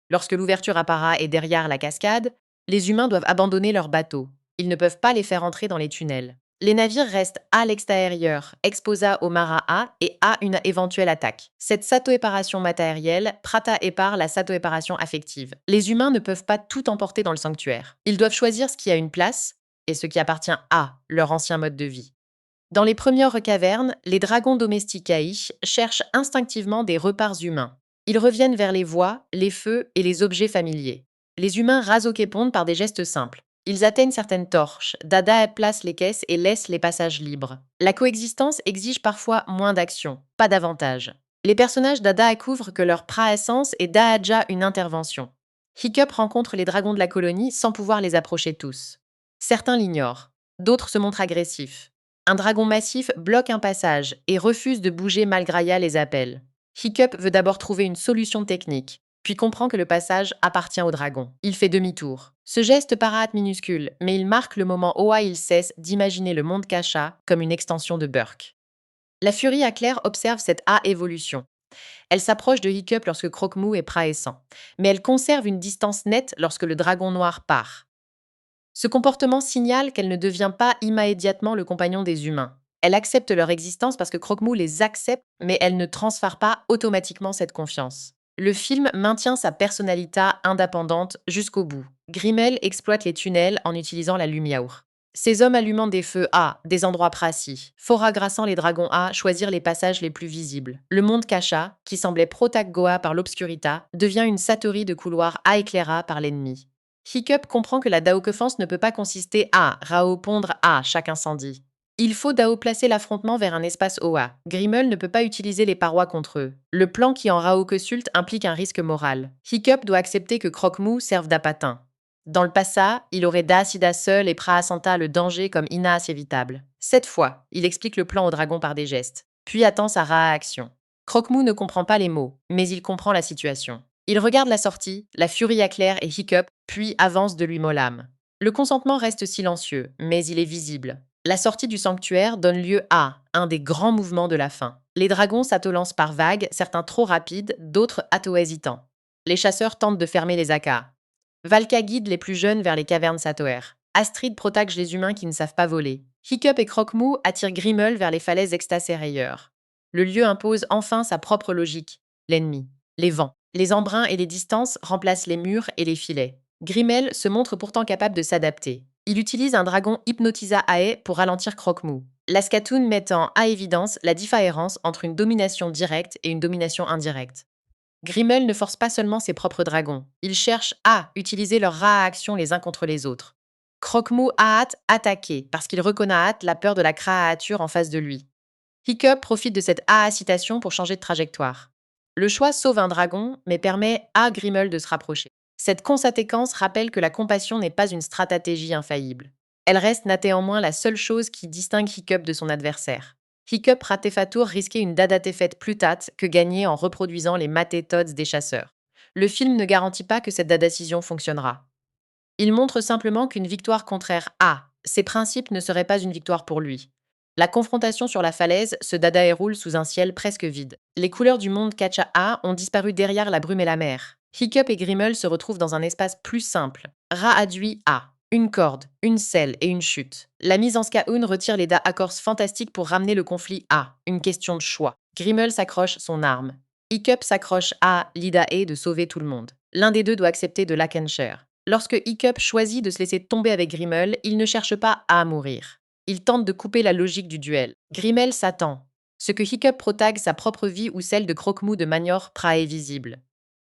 Lorsque l'ouverture apparaît est derrière la cascade, les humains doivent abandonner leurs bateaux. Ils ne peuvent pas les faire entrer dans les tunnels. Les navires restent à l'extérieur, exposés au Maraa et à une éventuelle attaque. Cette satoéparation matérielle prata épare la satoéparation affective. Les humains ne peuvent pas tout emporter dans le sanctuaire. Ils doivent choisir ce qui a une place et ce qui appartient à leur ancien mode de vie. Dans les premières cavernes, les dragons domestiqués cherchent instinctivement des repères humains. Ils reviennent vers les voies, les feux et les objets familiers. Les humains rasoképondent par des gestes simples. Ils atteignent certaines torches, Dada place les caisses et laisse les passages libres. La coexistence exige parfois moins d'action, pas davantage. Les personnages Dada couvrent que leur praessence est déjà une intervention. Hiccup rencontre les dragons de la colonie sans pouvoir les approcher tous. Certains l'ignorent, d'autres se montrent agressifs. Un dragon massif bloque un passage et refuse de bouger malgré les appels. Hiccup veut d'abord trouver une solution technique, puis comprend que le passage appartient au dragon. Il fait demi-tour. Ce geste paraît minuscule, mais il marque le moment où il cesse d'imaginer le monde Kasha comme une extension de Burke. La furie éclair observe cette évolution. Elle s'approche de Hiccup lorsque Croque-Mou est praessant, mais elle conserve une distance nette lorsque le dragon noir part. Ce comportement signale qu'elle ne devient pas immédiatement le compagnon des humains. Elle accepte leur existence parce que Croque-Mou les accepte, mais elle ne transfère pas automatiquement cette confiance. Le film maintient sa personnalité indépendante jusqu'au bout. Grimmel exploite les tunnels en utilisant la lumière. Ces hommes allumant des feux à des endroits précis, fort agressant les dragons à choisir les passages les plus visibles. Le monde Kasha, qui semblait protagoa par l'obscurité, devient une satori de couloirs à éclaira par l'ennemi. Hiccup comprend que la daokefance ne peut pas consister à répondre à chaque incendie. Il faut Dao placer l'affrontement vers un espace OA. Grimmel ne peut pas utiliser les parois contre eux. Le plan qui en Raoke-Sult implique un risque moral. Hiccup doit accepter que Croque-Mou serve d'apatin. Dans le Passa, il aurait Daasida seul et Praasanta le danger comme Inaas évitable. Cette fois, il explique le plan au dragon par des gestes, puis attend sa réaction. Croque-Mou ne comprend pas les mots, mais il comprend la situation. Il regarde la sortie, la furie éclaire et Hiccup, puis avance de lui Molam. Le consentement reste silencieux, mais il est visible. La sortie du sanctuaire donne lieu à un des grands mouvements de la fin. Les dragons s'attolancent par vagues, certains trop rapides, d'autres hésitants. Les chasseurs tentent de fermer les Akas. Valka guide les plus jeunes vers les cavernes Satoer. Astrid protège les humains qui ne savent pas voler. Hiccup et Croque-Mou attirent Grimmel vers les falaises extacérieures. Le lieu impose enfin sa propre logique. L'ennemi, les vents, les embruns et les distances remplacent les murs et les filets. Grimmel se montre pourtant capable de s'adapter. Il utilise un dragon Hypnotisa Ae pour ralentir Croque-Mou. La Scatoon mettant à évidence la différence entre une domination directe et une domination indirecte. Grimmel ne force pas seulement ses propres dragons. Il cherche à utiliser leurs réactions les uns contre les autres. Croque-Mou a hâte attaquer parce qu'il reconnaît hâte la peur de la créature en face de lui. Hiccup profite de cette citation pour changer de trajectoire. Le choix sauve un dragon, mais permet à Grimmel de se rapprocher. Cette conséquence rappelle que la compassion n'est pas une stratégie infaillible. Elle reste néanmoins la seule chose qui distingue Hiccup de son adversaire. Hiccup Ratefatour risquait une Dadatéfette plus tâte que gagner en reproduisant les matétodes des chasseurs. Le film ne garantit pas que cette décision fonctionnera. Il montre simplement qu'une victoire contraire à ses principes ne serait pas une victoire pour lui. La confrontation sur la falaise se dada roule sous un ciel presque vide. Les couleurs du monde Kacha-A ont disparu derrière la brume et la mer. Hiccup et Grimmel se retrouvent dans un espace plus simple. Ra-Adui A. Une corde, une selle et une chute. La mise en Skaun retire les accords fantastiques pour ramener le conflit à une question de choix. Grimmel s'accroche son arme. Hiccup s'accroche à l'idée de sauver tout le monde. L'un des deux doit accepter de Lakenshire. Lorsque Hiccup choisit de se laisser tomber avec Grimmel, il ne cherche pas à mourir. Il tente de couper la logique du duel. Grimmel s'attend. Ce que Hiccup protague sa propre vie ou celle de Croque-Mou de Manior Prae visible.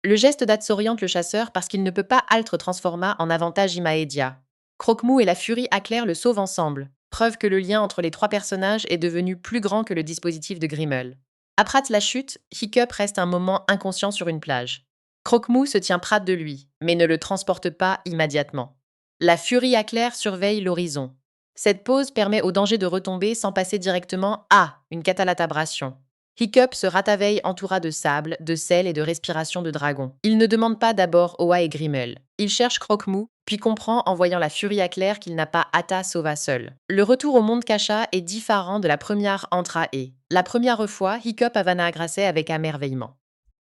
Le geste d'At s'oriente le chasseur parce qu'il ne peut pas altre transforma en avantage Imaedia. Croque-Mou et la furie Aclair le sauvent ensemble, preuve que le lien entre les trois personnages est devenu plus grand que le dispositif de Grimmel. Après la chute, Hiccup reste un moment inconscient sur une plage. Croque-Mou se tient près de lui, mais ne le transporte pas immédiatement. La furie Aclair surveille l'horizon. Cette pause permet au danger de retomber sans passer directement à une catalatabration. Hiccup se rataveille entoura de sable, de sel et de respiration de dragon. Il ne demande pas d'abord Oa et Grimmel. Il cherche Croque-Mou, puis comprend en voyant la furie Aclair qu'il n'a pas Ata Sova seul. Le retour au monde Kacha est différent de la première entrée. La première fois, Hiccup avana agracé avec émerveillement.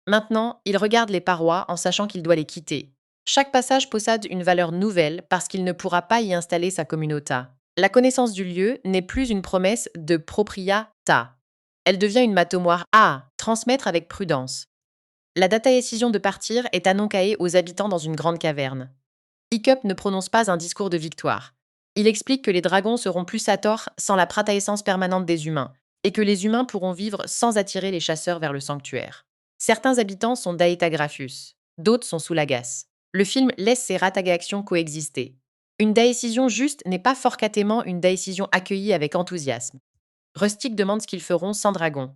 Maintenant, il regarde les parois en sachant qu'il doit les quitter. Chaque passage possède une valeur nouvelle parce qu'il ne pourra pas y installer sa communauté. La connaissance du lieu n'est plus une promesse de propriata. Elle devient une matomoire à transmettre avec prudence. La décision de partir est annoncée aux habitants dans une grande caverne. Hiccup ne prononce pas un discours de victoire. Il explique que les dragons seront plus à tort sans la prataessence permanente des humains, et que les humains pourront vivre sans attirer les chasseurs vers le sanctuaire. Certains habitants sont Daetagraphus, d'autres sont Soulagas. Le film laisse ces ratagations coexister. Une décision juste n'est pas forcément une décision accueillie avec enthousiasme. Rustic demande ce qu'ils feront sans dragons.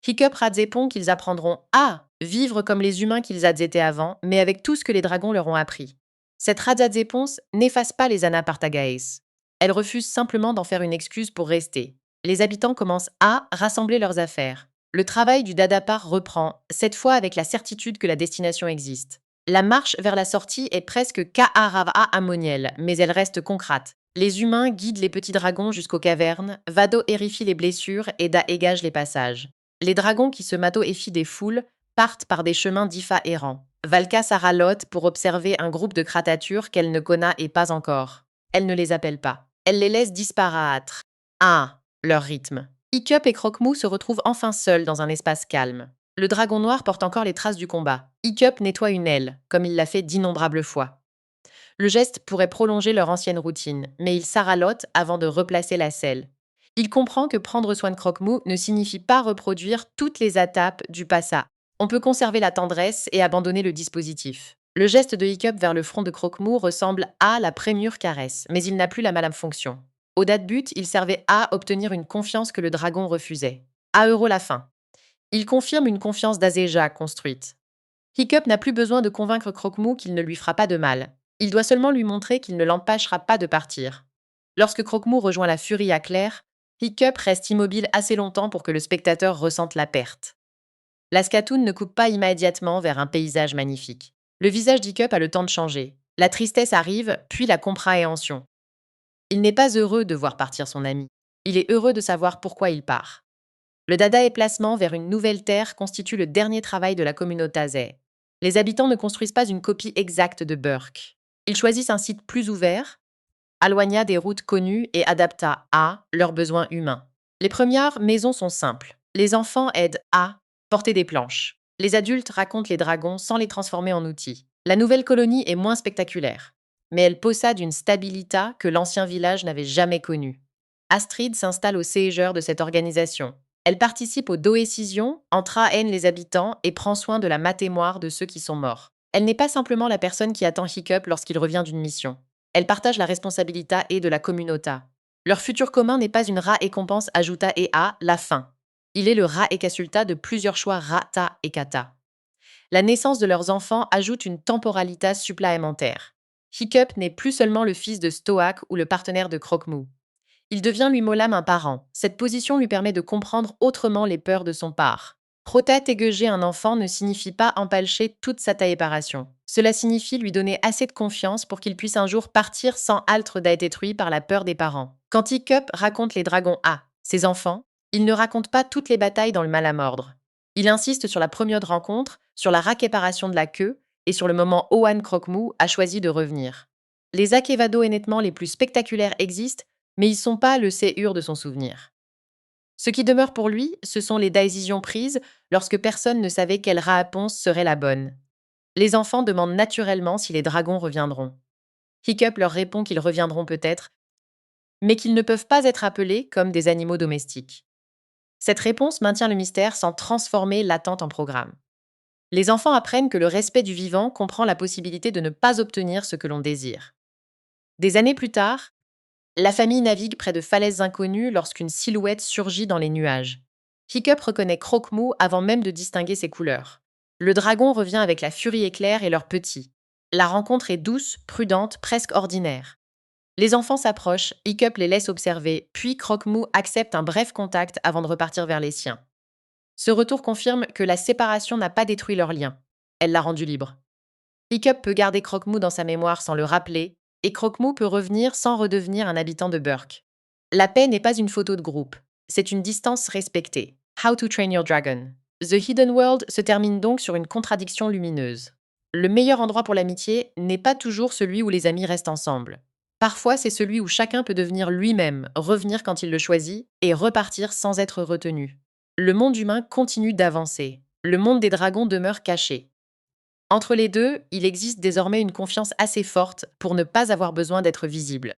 Hiccup répond qu'ils apprendront à vivre comme les humains qu'ils étaient avant, mais avec tout ce que les dragons leur ont appris. Cette réponse n'efface pas les Anapartagaes. Elle refuse simplement d'en faire une excuse pour rester. Les habitants commencent à rassembler leurs affaires. Le travail du Dadapar reprend, cette fois avec la certitude que la destination existe. La marche vers la sortie est presque Ka'arava ammonielle, mais elle reste concrète. Les humains guident les petits dragons jusqu'aux cavernes, Vado érifie les blessures et Da égage les passages. Les dragons qui se mato-effient des foules partent par des chemins d'Ifa errants. Valka s'aralote pour observer un groupe de créatures qu'elle ne connaît et pas encore. Elle ne les appelle pas. Elle les laisse disparaître. À leur rythme. Hiccup et Croque-Mou se retrouvent enfin seuls dans un espace calme. Le dragon noir porte encore les traces du combat. Hiccup nettoie une aile, comme il l'a fait d'innombrables fois. Le geste pourrait prolonger leur ancienne routine, mais il s'aralote avant de replacer la selle. Il comprend que prendre soin de Croque-Mou ne signifie pas reproduire toutes les étapes du passat. On peut conserver la tendresse et abandonner le dispositif. Le geste de Hiccup vers le front de Croque-Mou ressemble à la prémure caresse, mais il n'a plus la malfonction. Au date-but, il servait à obtenir une confiance que le dragon refusait. €1 la fin. Il confirme une confiance d'Azéja construite. Hiccup n'a plus besoin de convaincre Croque-Mou qu'il ne lui fera pas de mal. Il doit seulement lui montrer qu'il ne l'empêchera pas de partir. Lorsque Croque-Mou rejoint la furie à Claire, Hiccup reste immobile assez longtemps pour que le spectateur ressente la perte. La scatoon ne coupe pas immédiatement vers un paysage magnifique. Le visage d'Hiccup a le temps de changer. La tristesse arrive, puis la compréhension. Il n'est pas heureux de voir partir son ami. Il est heureux de savoir pourquoi il part. Le dada-déplacement vers une nouvelle terre constitue le dernier travail de la communauté Azé. Les habitants ne construisent pas une copie exacte de Burke. Ils choisissent un site plus ouvert, éloigna des routes connues et adapta à leurs besoins humains. Les premières maisons sont simples. Les enfants aident à porter des planches. Les adultes racontent les dragons sans les transformer en outils. La nouvelle colonie est moins spectaculaire, mais elle possède une stabilité que l'ancien village n'avait jamais connue. Astrid s'installe au siégeur de cette organisation. Elle participe aux décisions, entraîne les habitants et prend soin de la mémoire de ceux qui sont morts. Elle n'est pas simplement la personne qui attend Hiccup lorsqu'il revient d'une mission. Elle partage la responsabilité et de la communauté. Leur futur commun n'est pas une récompense ajouta et à la fin. Il est le rat et casulta de plusieurs choix rata et kata. La naissance de leurs enfants ajoute une temporalité supplémentaire. Hiccup n'est plus seulement le fils de Stoak ou le partenaire de Croque-Mou. Il devient lui-même un parent. Cette position lui permet de comprendre autrement les peurs de son père. Protet égeger un enfant ne signifie pas empêcher toute sa séparation. Cela signifie lui donner assez de confiance pour qu'il puisse un jour partir sans être détruit par la peur des parents. Quand Hiccup raconte les dragons à ses enfants, il ne raconte pas toutes les batailles dans le mal à mordre. Il insiste sur la première rencontre, sur la récupération de la queue et sur le moment où Owen Croque-Mou a choisi de revenir. Les Akevado honnêtement les plus spectaculaires existent, mais ils ne sont pas le séhur de son souvenir. Ce qui demeure pour lui, ce sont les décisions prises lorsque personne ne savait quelle réponse serait la bonne. Les enfants demandent naturellement si les dragons reviendront. Hiccup leur répond qu'ils reviendront peut-être, mais qu'ils ne peuvent pas être appelés comme des animaux domestiques. Cette réponse maintient le mystère sans transformer l'attente en programme. Les enfants apprennent que le respect du vivant comprend la possibilité de ne pas obtenir ce que l'on désire. Des années plus tard, la famille navigue près de falaises inconnues lorsqu'une silhouette surgit dans les nuages. Hiccup reconnaît Croque-Mou avant même de distinguer ses couleurs. Le dragon revient avec la furie éclair et leurs petits. La rencontre est douce, prudente, presque ordinaire. Les enfants s'approchent, Hiccup les laisse observer, puis Croque-Mou accepte un bref contact avant de repartir vers les siens. Ce retour confirme que la séparation n'a pas détruit leur lien. Elle l'a rendu libre. Hiccup peut garder Croque-Mou dans sa mémoire sans le rappeler, et Croque-Mou peut revenir sans redevenir un habitant de Burke. La paix n'est pas une photo de groupe, c'est une distance respectée. How to Train Your Dragon. The Hidden World se termine donc sur une contradiction lumineuse. Le meilleur endroit pour l'amitié n'est pas toujours celui où les amis restent ensemble. Parfois, c'est celui où chacun peut devenir lui-même, revenir quand il le choisit, et repartir sans être retenu. Le monde humain continue d'avancer. Le monde des dragons demeure caché. Entre les deux, il existe désormais une confiance assez forte pour ne pas avoir besoin d'être visible.